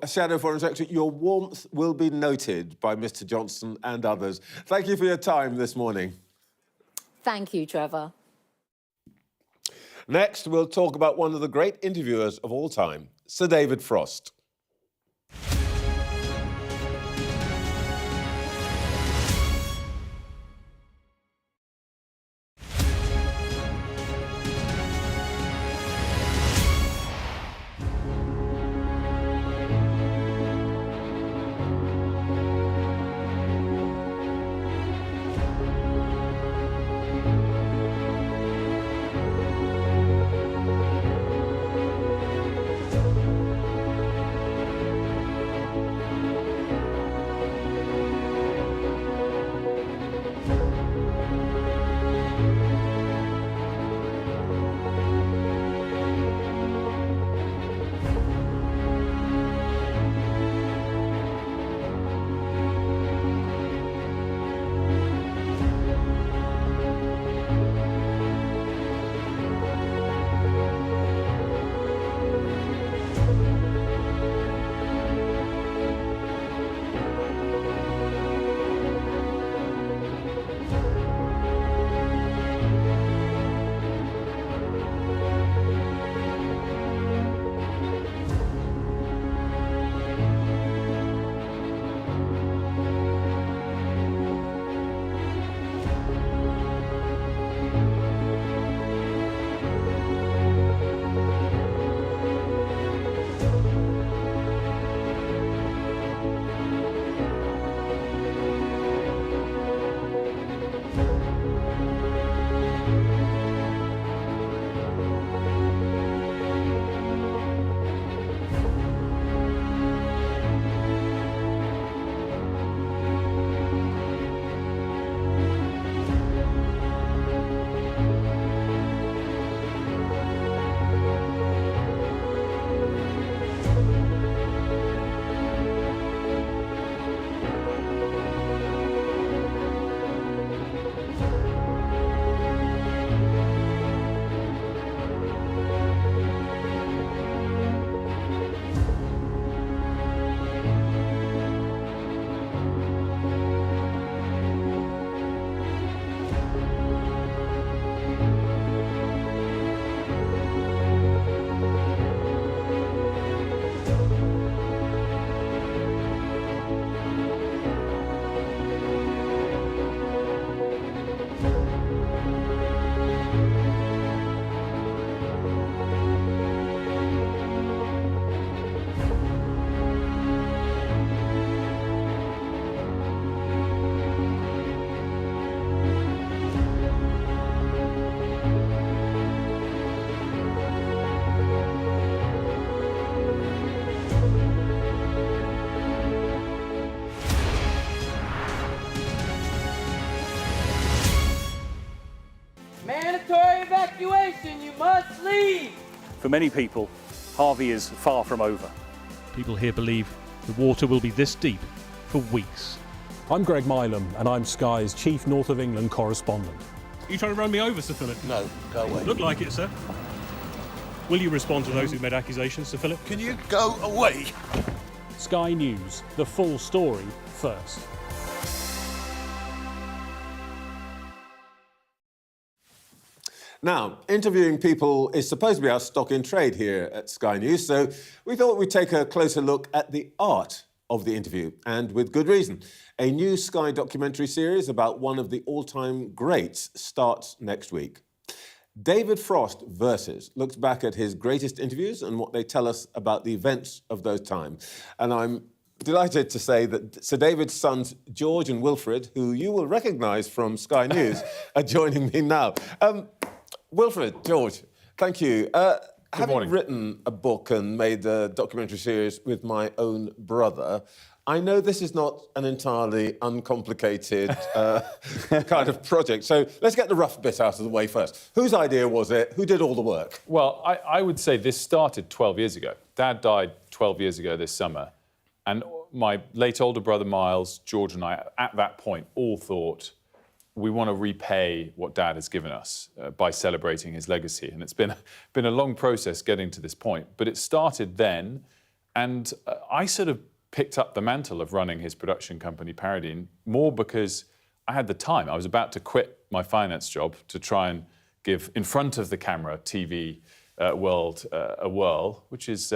Shadow Foreign Secretary, your warmth will be noted by Mr. Johnson and others. Thank you for your time this morning. Thank you, Trevor. Next, we'll talk about one of the great interviewers of all time, Sir David Frost. Mandatory evacuation, you must leave! For many people, Harvey is far from over. People here believe the water will be this deep for weeks. I'm Greg Milam, and I'm Sky's chief North of England correspondent. Are you trying to run me over, Sir Philip? No, go away. Look like it, sir. Will you respond to those who made accusations, Sir Philip? Can you go away? Sky News, the full story first. Now, interviewing people is supposed to be our stock in trade here at Sky News, so we thought we'd take a closer look at the art of the interview, and with good reason. A new Sky documentary series about one of the all-time greats starts next week. David Frost Versus looks back at his greatest interviews and what they tell us about the events of those times. And I'm delighted to say that Sir David's sons, George and Wilfred, who you will recognise from Sky News, are joining me now. Wilfred, George, thank you. Having written a book and made a documentary series with my own brother, I know this is not an entirely uncomplicated kind of project. So let's get the rough bit out of the way first. Whose idea was it? Who did all the work? Well, I would say this started 12 years ago. Dad died 12 years ago this summer. And my late older brother, Miles, George and I, at that point, all thought, we want to repay what Dad has given us by celebrating his legacy. And it's been a long process getting to this point. But it started then. And I sort of picked up the mantle of running his production company, Paradigm, more because I had the time. I was about to quit my finance job to try and give, in front of the camera, TV world a whirl, which has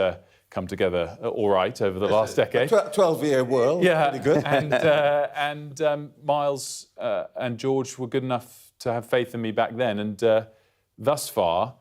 come together all right over the last decade. 12-year whirl, yeah, pretty good. and Miles and George were good enough to have faith in me back then, and thus far,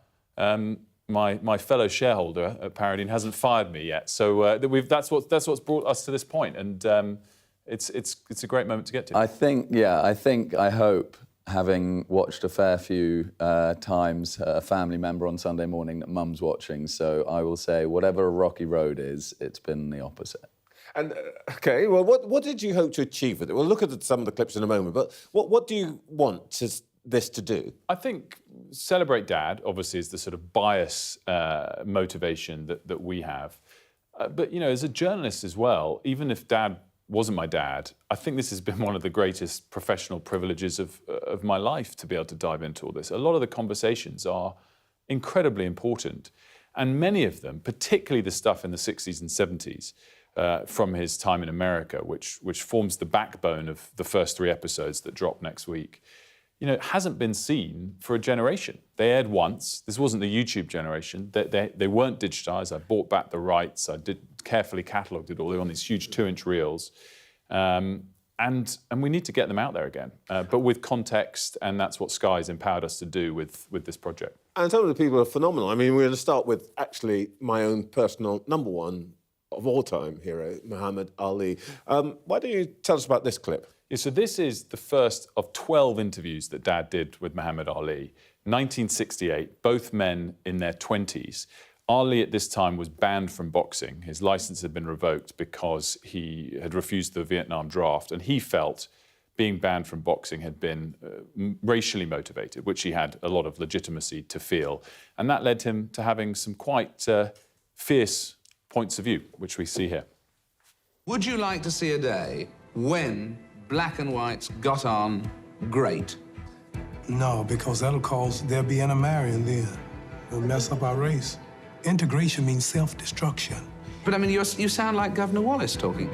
my fellow shareholder at Paradigm hasn't fired me yet. So that's what's brought us to this point, and it's a great moment to get to. I hope, having watched a fair few times a family member on Sunday morning, that Mum's watching. So I will say, whatever a rocky road is, it's been the opposite. And OK, well, what did you hope to achieve with it? We'll look at some of the clips in a moment, but what do you want this to do? I think Celebrate Dad, obviously, is the sort of bias motivation that we have. But, you know, as a journalist as well, even if Dad wasn't my dad, I think this has been one of the greatest professional privileges of my life, to be able to dive into all this. A lot of the conversations are incredibly important, and many of them, particularly the stuff in the 60s and 70s, from his time in America, which forms the backbone of the first 3 episodes that drop next week, you know, it hasn't been seen for a generation. They aired once. This wasn't the YouTube generation. They weren't digitized. I bought back the rights. I carefully catalogued it all. They were on these huge 2-inch reels. And we need to get them out there again, but with context, and that's what Sky's empowered us to do with this project. And some of the people are phenomenal. I mean, we're going to start with actually my own personal number one of all time hero, Muhammad Ali. Why don't you tell us about this clip? Yeah, so this is the first of 12 interviews that Dad did with Muhammad Ali. 1968, both men in their 20s. Ali at this time was banned from boxing. His license had been revoked because he had refused the Vietnam draft, and he felt being banned from boxing had been racially motivated, which he had a lot of legitimacy to feel. And that led him to having some quite fierce points of view, which we see here. Would you like to see a day when black and whites got on great? No, because there'll be intermarrying then. It'll mess up our race. Integration means self-destruction. But I mean, you sound like Governor Wallace talking.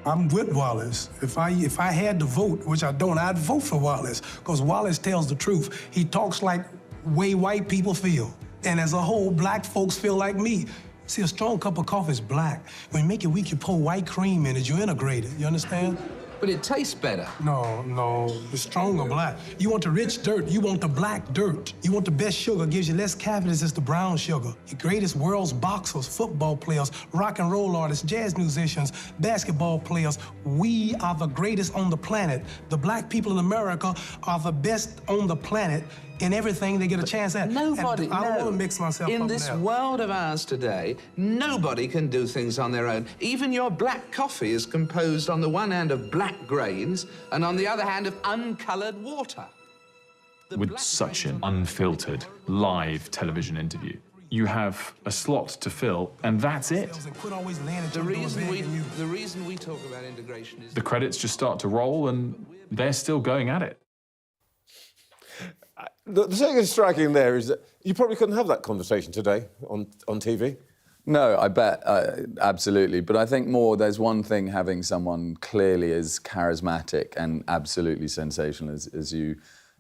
I'm with Wallace. If I had to vote, which I don't, I'd vote for Wallace, because Wallace tells the truth. He talks like way white people feel. And as a whole, black folks feel like me. See, a strong cup of coffee is black. When you make it weak, you pour white cream in it. You integrate it. You understand? But it tastes better. No, it's strong or black. You want the rich dirt, you want the black dirt. You want the best sugar, gives you less cavities, it's the brown sugar. The greatest world's boxers, football players, rock and roll artists, jazz musicians, basketball players. We are the greatest on the planet. The black people in America are the best on the planet in everything they get a chance at. Nobody, I don't want to mix myself up in this world of ours today, nobody can do things on their own. Even your black coffee is composed on the one hand of black grains and on the other hand of uncoloured water. With such an unfiltered, live television interview, you have a slot to fill, and that's it. The reason we talk about integration is... The credits just start to roll, and they're still going at it. The thing that's striking there is that you probably couldn't have that conversation today on TV. No, I bet, absolutely. But I think more, there's one thing having someone clearly as charismatic and absolutely sensational as you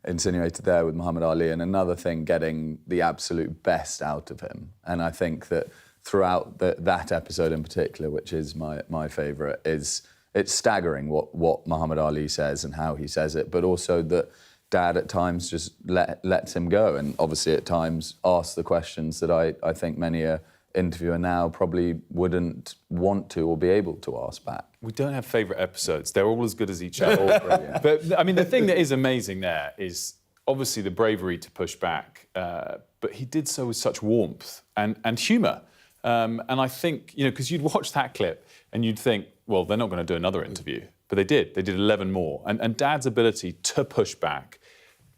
insinuated there with Muhammad Ali, and another thing, getting the absolute best out of him. And I think that throughout that episode in particular, which is my favourite, it's staggering what Muhammad Ali says and how he says it, but also that Dad at times just lets him go, and obviously at times asks the questions that I think many a interviewer now probably wouldn't want to or be able to ask back. We don't have favourite episodes. They're all as good as each other. But, I mean, the thing that is amazing there is obviously the bravery to push back, but he did so with such warmth and humour. And I think, you know, because you'd watch that clip and you'd think, well, they're not going to do another interview. But they did. They did 11 more. And Dad's ability to push back,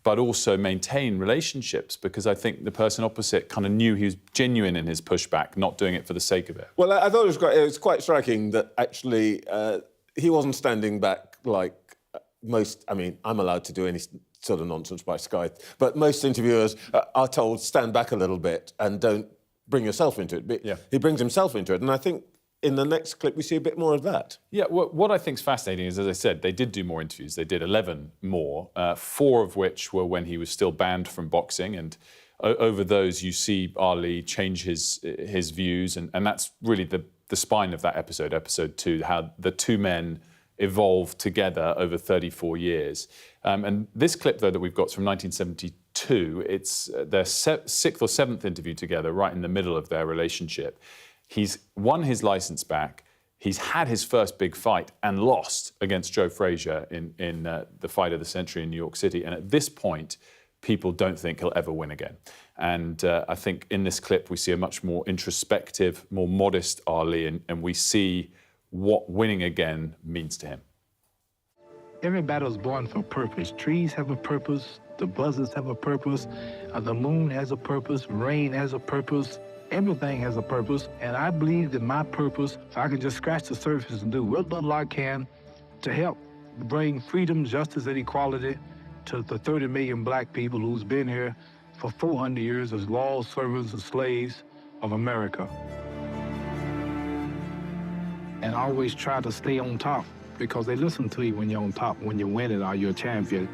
but also maintain relationships, because I think the person opposite kind of knew he was genuine in his pushback, not doing it for the sake of it. Well, I thought it was quite striking that actually he wasn't standing back like most... I mean, I'm allowed to do any sort of nonsense by Sky, but most interviewers are told stand back a little bit and don't bring yourself into it. Yeah. He brings himself into it, and I think in the next clip we see a bit more of that. Yeah, what I think is fascinating is, as I said, they did do more interviews. They did 11 more, 4 of which were when he was still banned from boxing, and over those you see Ali change his views, and that's really the spine of that episode 2, how the two men evolved together over 34 years. And this clip, though, that we've got is from 1972. It's their 6th or 7th interview together, right in the middle of their relationship. He's won his licence back. He's had his first big fight and lost against Joe Frazier in the fight of the century in New York City. And at this point, people don't think he'll ever win again. And I think in this clip, we see a much more introspective, more modest Ali, and we see what winning again means to him. Every battle is born for a purpose. Trees have a purpose. The buzzards have a purpose. The moon has a purpose. Rain has a purpose. Everything has a purpose. And I believe that my purpose, if I can just scratch the surface and do what little I can to help bring freedom, justice, and equality to the 30 million black people who's been here for 400 years as law servants and slaves of America. And always try to stay on top, because they listen to you when you're on top, when you're winning or you're a champion.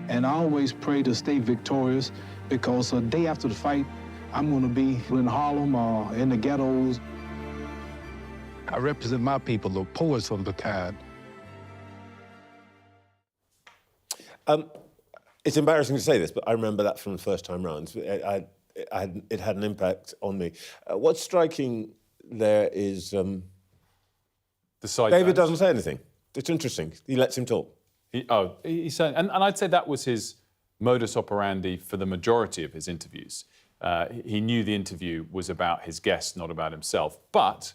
And I always pray to stay victorious, because a day after the fight, I'm going to be in Harlem or in the ghettos. I represent my people, the poets of the kind. It's embarrassing to say this, but I remember that from the first time round. It had an impact on me. What's striking there is David doesn't say anything. It's interesting. He lets him talk. He's saying, and I'd say that was his modus operandi for the majority of his interviews. He knew the interview was about his guest, not about himself. But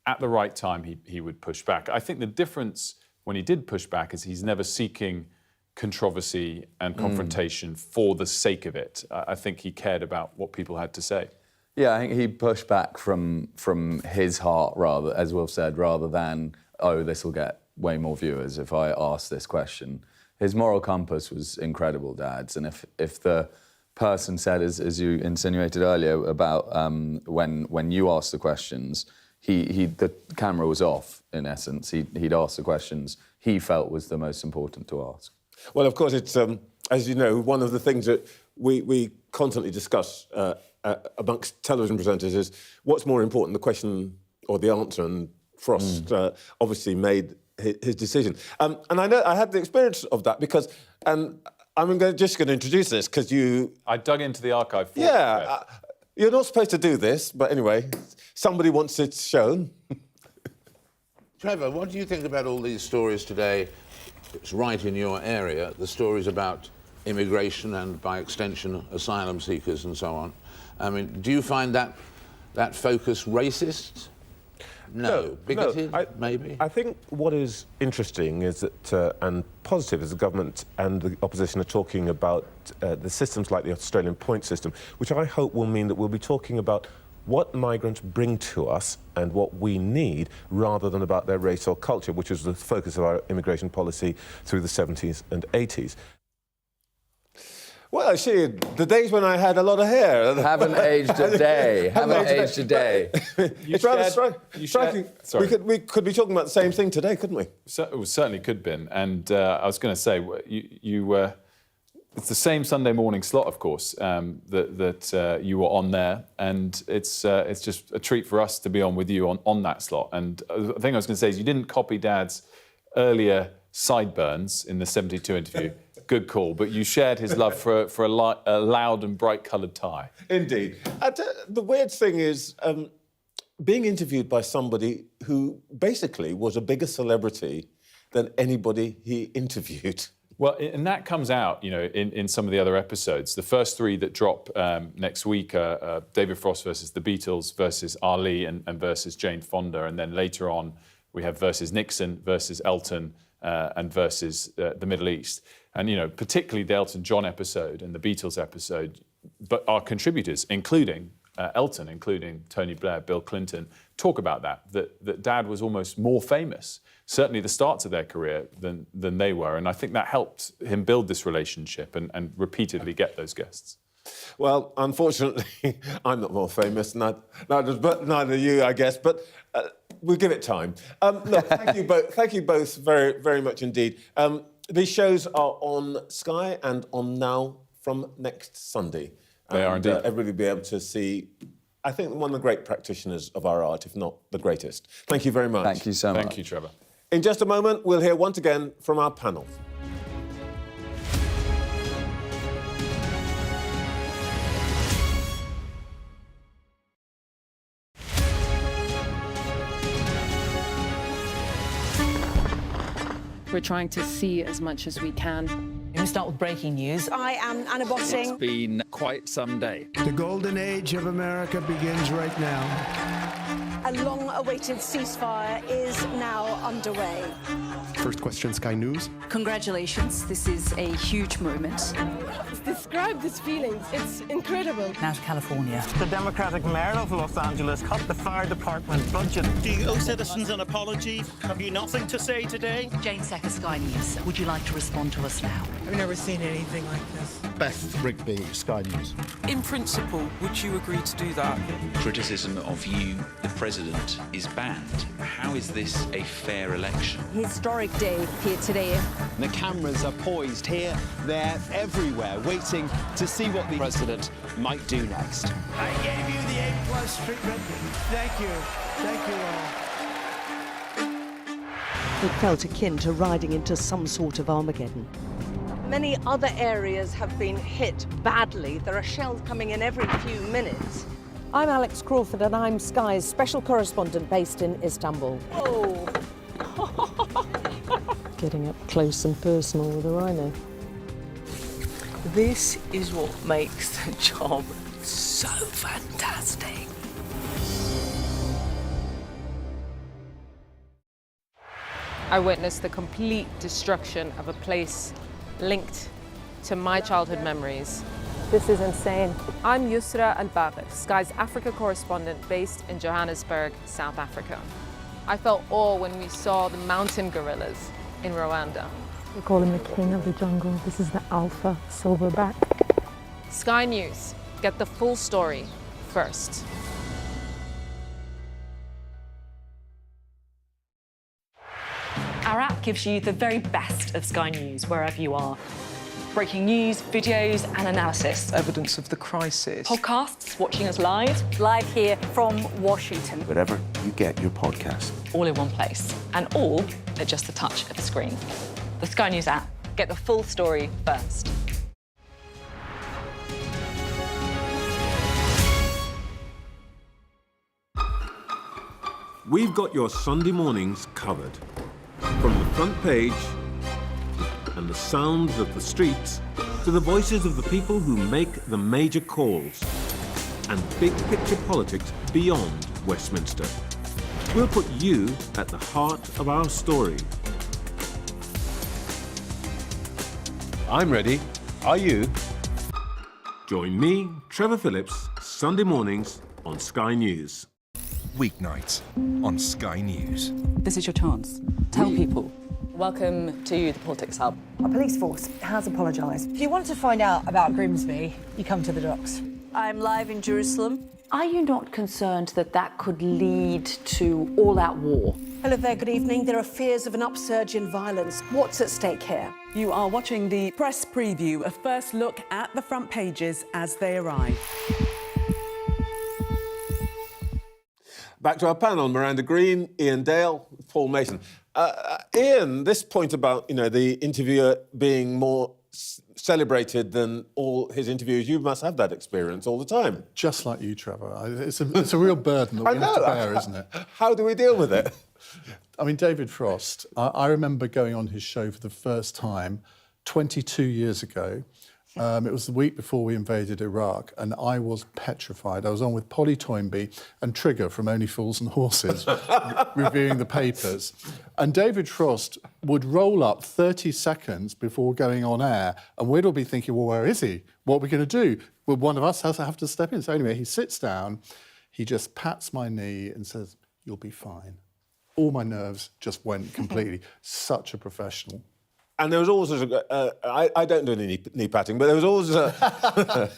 at the right time, he would push back. I think the difference when he did push back is he's never seeking controversy and confrontation for the sake of it. I think he cared about what people had to say. Yeah, I think he pushed back from his heart, rather, as Will said, rather than, oh, this will get way more viewers if I ask this question. His moral compass was incredible, Dads, and if the person said, as you insinuated earlier, about when you asked the questions, the camera was off, in essence. He'd asked the questions he felt was the most important to ask. Well, of course, it's, as you know, one of the things that we constantly discuss amongst television presenters is what's more important, the question or the answer, and Frost obviously made his decision. And I know I had the experience of that because, and I'm just going to introduce this because I dug into the archive for you're not supposed to do this, but anyway, somebody wants it shown. Trevor, what do you think about all these stories today? It's right in your area, the stories about immigration and, by extension, asylum seekers and so on. I mean, do you find that focus racist? No. Bigoted, maybe? I think what is interesting is that, and positive, is the government and the opposition are talking about the systems like the Australian point system, which I hope will mean that we'll be talking about what migrants bring to us and what we need, rather than about their race or culture, which was the focus of our immigration policy through the 70s and 80s. Well, see, the days when I had a lot of hair. Haven't aged a day. Haven't aged a day. It's rather striking. We could be talking about the same thing today, couldn't we? It certainly could have been. And I was going to say, it's the same Sunday morning slot, of course, that you were on there, and it's just a treat for us to be on with you on that slot. And the thing I was going to say is you didn't copy Dad's earlier sideburns in the 72 interview. Good call, but you shared his love for a loud and bright-coloured tie. Indeed. The weird thing is being interviewed by somebody who basically was a bigger celebrity than anybody he interviewed. Well, and that comes out, in some of the other episodes. The first 3 that drop next week are David Frost versus the Beatles versus Ali and versus Jane Fonda, and then later on we have versus Nixon versus Elton and versus the Middle East. And, particularly the Elton John episode and the Beatles episode, but our contributors, including Elton, including Tony Blair, Bill Clinton, talk about that Dad was almost more famous, certainly the starts of their career, than they were. And I think that helped him build this relationship and repeatedly get those guests. Well, unfortunately, I'm not more famous, neither you, I guess, but we'll give it time. Look, thank you both very, very much indeed. These shows are on Sky and on Now from next Sunday. They are indeed. Everybody will be able to see, I think, one of the great practitioners of our art, if not the greatest. Thank you very much. Thank you so much. Thank you, Trevor. In just a moment, we'll hear once again from our panel. We're trying to see as much as we can. We start with breaking news. I am Anna Botting. It's been quite some day. The golden age of America begins right now. A long-awaited ceasefire is now underway. First question, Sky News. Congratulations, this is a huge moment. Describe this feeling. It's incredible. Now to California. The Democratic mayor of Los Angeles cut the fire department budget. Do you owe citizens an apology? Have you nothing to say today? Jane Secker, Sky News. Would you like to respond to us now? I've never seen anything like this. Beth Rigby, Sky News. In principle, would you agree to do that? Criticism of you, the president, is banned. How is this a fair election? Historic day here today. The cameras are poised here, there, everywhere, waiting to see what the president might do next. I gave you the A+ treatment. Thank you. Thank you all. It felt akin to riding into some sort of Armageddon. Many other areas have been hit badly. There are shells coming in every few minutes. I'm Alex Crawford and I'm Sky's special correspondent based in Istanbul. Oh! Getting up close and personal with a rhino. This is what makes the job so fantastic. I witnessed the complete destruction of a place linked to my childhood memories. This is insane. I'm Yusra Al-Bagher, Sky's Africa correspondent based in Johannesburg, South Africa. I felt awe when we saw the mountain gorillas in Rwanda. We call him the king of the jungle. This is the alpha silverback. Sky News, get the full story first. Our app gives you the very best of Sky News wherever you are. Breaking news, videos and analysis. Evidence of the crisis. Podcasts, watching us live here from Washington. Wherever you get your podcast. All in one place, and all at just the touch of a screen. The Sky News app. Get the full story first. We've got your Sunday mornings covered. From the front page and the sounds of the streets to the voices of the people who make the major calls and big picture politics beyond Westminster. We'll put you at the heart of our story. I'm ready. Are you? Join me, Trevor Phillips, Sunday mornings on Sky News. Weeknights on Sky News. This is your chance. Tell people. Welcome to the Politics Hub. Our police force has apologised. If you want to find out about Grimsby, you come to the docks. I'm live in Jerusalem. Are you not concerned that that could lead to all-out war? Hello there, good evening. There are fears of an upsurge in violence. What's at stake here? You are watching the press preview, a first look at the front pages as they arrive. Back to our panel, Miranda Green, Ian Dale, Paul Mason. Ian, this point about, the interviewer being more celebrated than all his interviews, you must have that experience all the time. Just like you, Trevor. It's a real burden that we have to bear, isn't it? How do we deal with it? I mean, David Frost, I remember going on his show for the first time 22 years ago. It was the week before we invaded Iraq, and I was petrified. I was on with Polly Toynbee and Trigger from Only Fools and Horses, reviewing the papers. And David Frost would roll up 30 seconds before going on air, and we'd all be thinking, well, where is he? What are we going to do? Well, one of us has to have to step in. So anyway, he sits down, he just pats my knee and says, "You'll be fine." All my nerves just went completely. Such a professional. And there was always, I don't do any knee patting, but there was always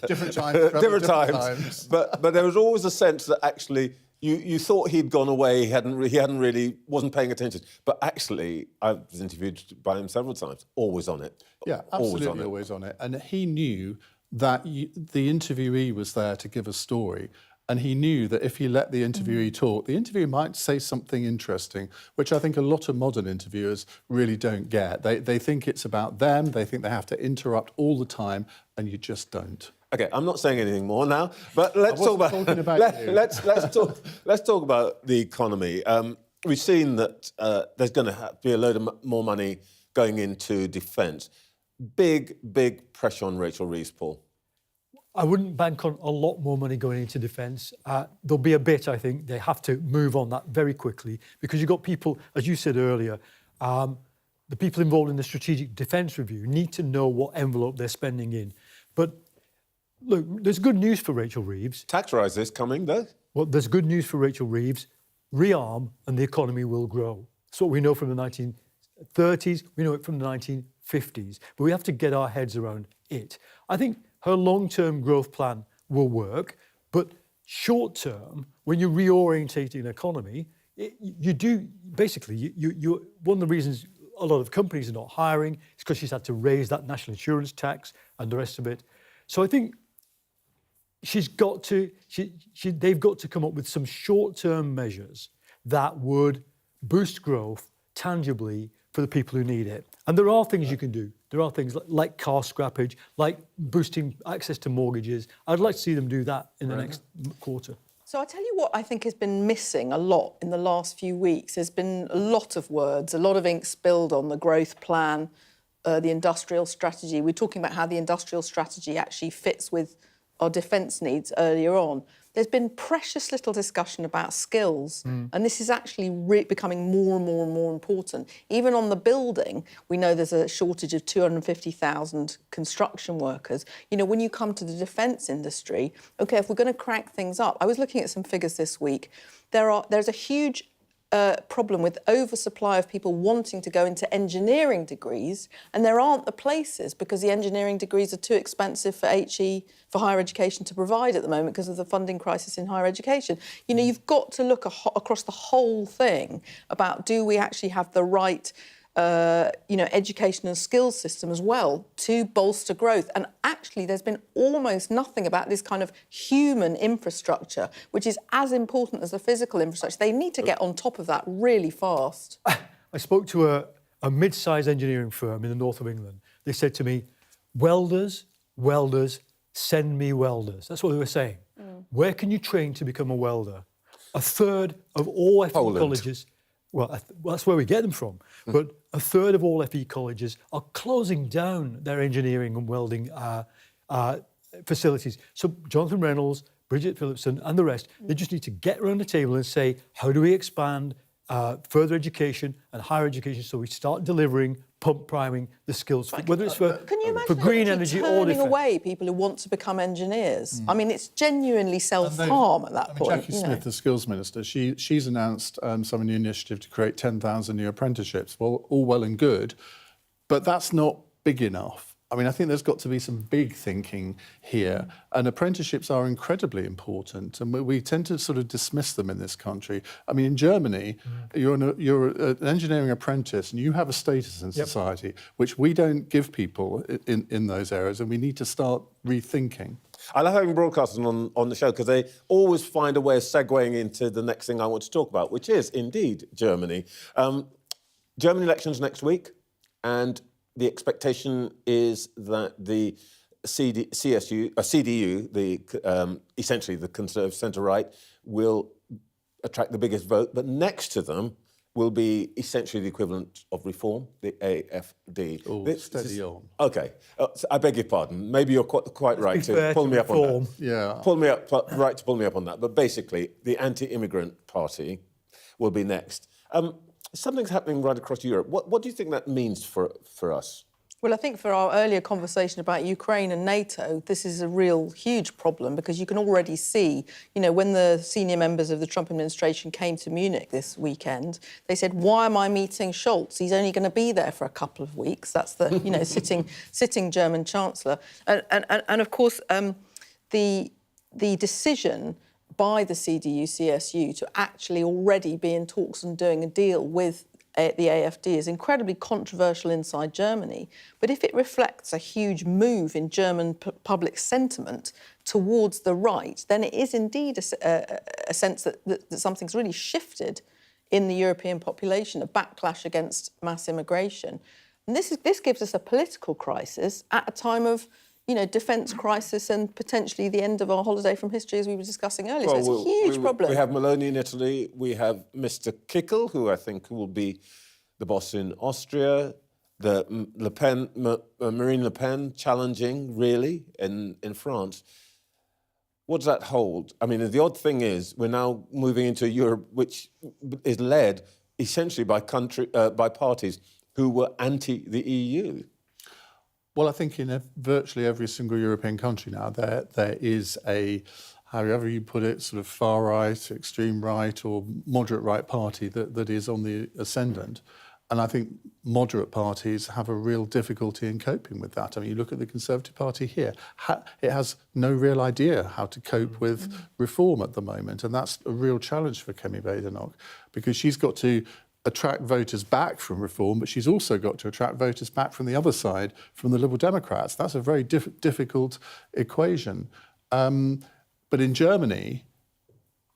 different times. different times. But there was always a sense that actually you thought he'd gone away, he hadn't really, wasn't paying attention. But actually, I was interviewed by him several times, always on it. Yeah, absolutely always on it. And he knew that the interviewee was there to give a story. And he knew that if he let the interviewee talk, the interviewer might say something interesting, which I think a lot of modern interviewers really don't get. They think it's about them, they think they have to interrupt all the time, and you just don't. Okay, I'm not saying anything more now, but let's talk about let's talk about the economy. We've seen that there's going to be a load of more money going into defence. Big pressure on Rachel Reeves, Paul. I wouldn't bank on a lot more money going into defence. There'll be a bit, I think. They have to move on that very quickly because you've got people, as you said earlier, the people involved in the Strategic Defence Review need to know what envelope they're spending in. But look, there's good news for Rachel Reeves. Tax rises coming, though. Well, there's good news for Rachel Reeves. Rearm and the economy will grow. That's what we know from the 1930s. We know it from the 1950s. But we have to get our heads around it. I think her long-term growth plan will work, but short-term, when you're reorientating an economy, you do basically. One of the reasons a lot of companies are not hiring is because she's had to raise that national insurance tax and the rest of it. So I think they've got to come up with some short-term measures that would boost growth tangibly for the people who need it. And there are things you can do. There are things like car scrappage, like boosting access to mortgages. I'd like to see them do that in the next quarter. So I'll tell you what I think has been missing a lot in the last few weeks. There's been a lot of words, a lot of ink spilled on the growth plan, the industrial strategy. We're talking about how the industrial strategy actually fits with our defence needs earlier on. There's been precious little discussion about skills, and this is actually becoming more and more important. Even on the building, we know there's a shortage of 250,000 construction workers. You know, when you come to the defence industry, OK, if we're going to crank things up, I was looking at some figures this week. There's a huge problem with oversupply of people wanting to go into engineering degrees, and there aren't the places because the engineering degrees are too expensive for HE, for higher education to provide at the moment because of the funding crisis in higher education. You know, you've got to look across the whole thing about do we actually have the right education and skills system as well to bolster growth. And actually, there's been almost nothing about this kind of human infrastructure, which is as important as the physical infrastructure. They need to get on top of that really fast. I spoke to a mid-sized engineering firm in the north of England. They said to me, welders, send me welders. That's what they were saying. Where can you train to become a welder? A third of all FE colleges... Well, that's where we get them from. But a third of all FE colleges are closing down their engineering and welding facilities. So Jonathan Reynolds, Bridget Phillipson and the rest, they just need to get around the table and say, how do we expand further education and higher education so we start delivering, pump priming the skills, whether it's for green energy or turning away people who want to become engineers. I mean, it's genuinely self-harm at that point. Jackie Smith, the skills minister, she's announced some new initiative to create 10,000 new apprenticeships. Well, all well and good, but that's not big enough. I mean, I think there's got to be some big thinking here, and apprenticeships are incredibly important, and we tend to sort of dismiss them in this country. I mean, in Germany, you're an engineering apprentice, and you have a status in society which we don't give people in those areas, and we need to start rethinking. I love having broadcasters on the show because they always find a way of segueing into the next thing I want to talk about, which is indeed Germany. German elections next week, and the expectation is that the CDU, essentially the Conservative centre-right, will attract the biggest vote, but next to them will be essentially the equivalent of Reform, the AFD. Oh, steady on. OK. I beg your pardon. Maybe you're quite right to pull me up on that. Yeah. Pull me up on that. But basically, the anti-immigrant party will be next. Something's happening right across Europe. What do you think that means for us? Well, I think for our earlier conversation about Ukraine and NATO, this is a real huge problem because you can already see, you know, when the senior members of the Trump administration came to Munich this weekend, they said, why am I meeting Scholz? He's only going to be there for a couple of weeks. That's the, you know, sitting German Chancellor. And of course, the decision by the CDU-CSU to actually already be in talks and doing a deal with the AfD is incredibly controversial inside Germany. But if it reflects a huge move in German public sentiment towards the right, then it is indeed a sense that something's really shifted in the European population, a backlash against mass immigration. And this gives us a political crisis at a time of, you know, defence crisis and potentially the end of our holiday from history, as we were discussing earlier. Well, so it's a huge problem. We have Meloni in Italy. We have Mr. Kickel, who I think will be the boss in Austria. The Marine Le Pen challenging, really, in France. What does that hold? I mean, the odd thing is we're now moving into Europe, which is led essentially by parties who were anti the EU. Well, I think in virtually every single European country now, there is a, however you put it, sort of far right, extreme right, or moderate right party that is on the ascendant. And I think moderate parties have a real difficulty in coping with that. I mean, you look at the Conservative Party here, it has no real idea how to cope with reform at the moment. And that's a real challenge for Kemi Badenoch, because she's got to attract voters back from reform, but she's also got to attract voters back from the other side, from the Liberal Democrats. That's a very difficult equation. But in Germany,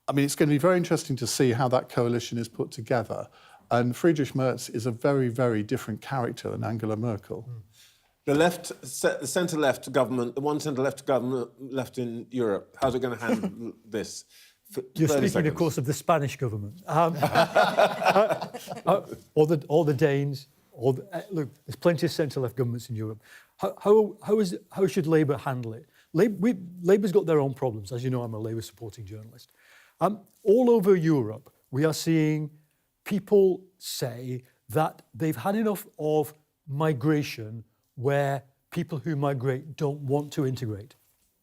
I mean, it's going to be very interesting to see how that coalition is put together. And Friedrich Merz is a very, very different character than Angela Merkel. The centre-left government, the one centre-left government left in Europe, how's it going to handle this? You're speaking, of course, of the Spanish government, or the Danes. Look, there's plenty of centre-left governments in Europe. How should Labour handle it? Labour's got their own problems. As you know, I'm a Labour-supporting journalist. All over Europe, we are seeing people say that they've had enough of migration where people who migrate don't want to integrate.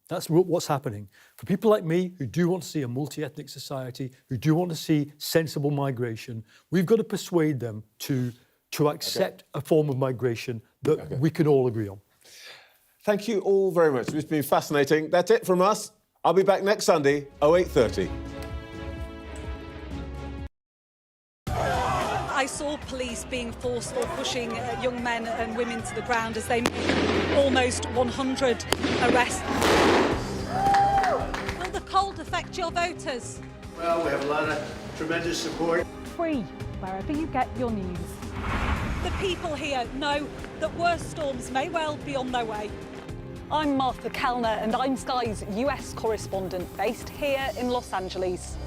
That's what's happening. For people like me who do want to see a multi-ethnic society, who do want to see sensible migration, we've got to persuade them to accept a form of migration that we can all agree on. Thank you all very much. It's been fascinating. That's it from us. I'll be back next Sunday, 08:30. I saw police being forceful, pushing young men and women to the ground as they made almost 100 arrests. Will the cold affect your voters? Well, we have a lot of tremendous support. Free, wherever you get your news. The people here know that worse storms may well be on their way. I'm Martha Kellner and I'm Sky's US correspondent based here in Los Angeles.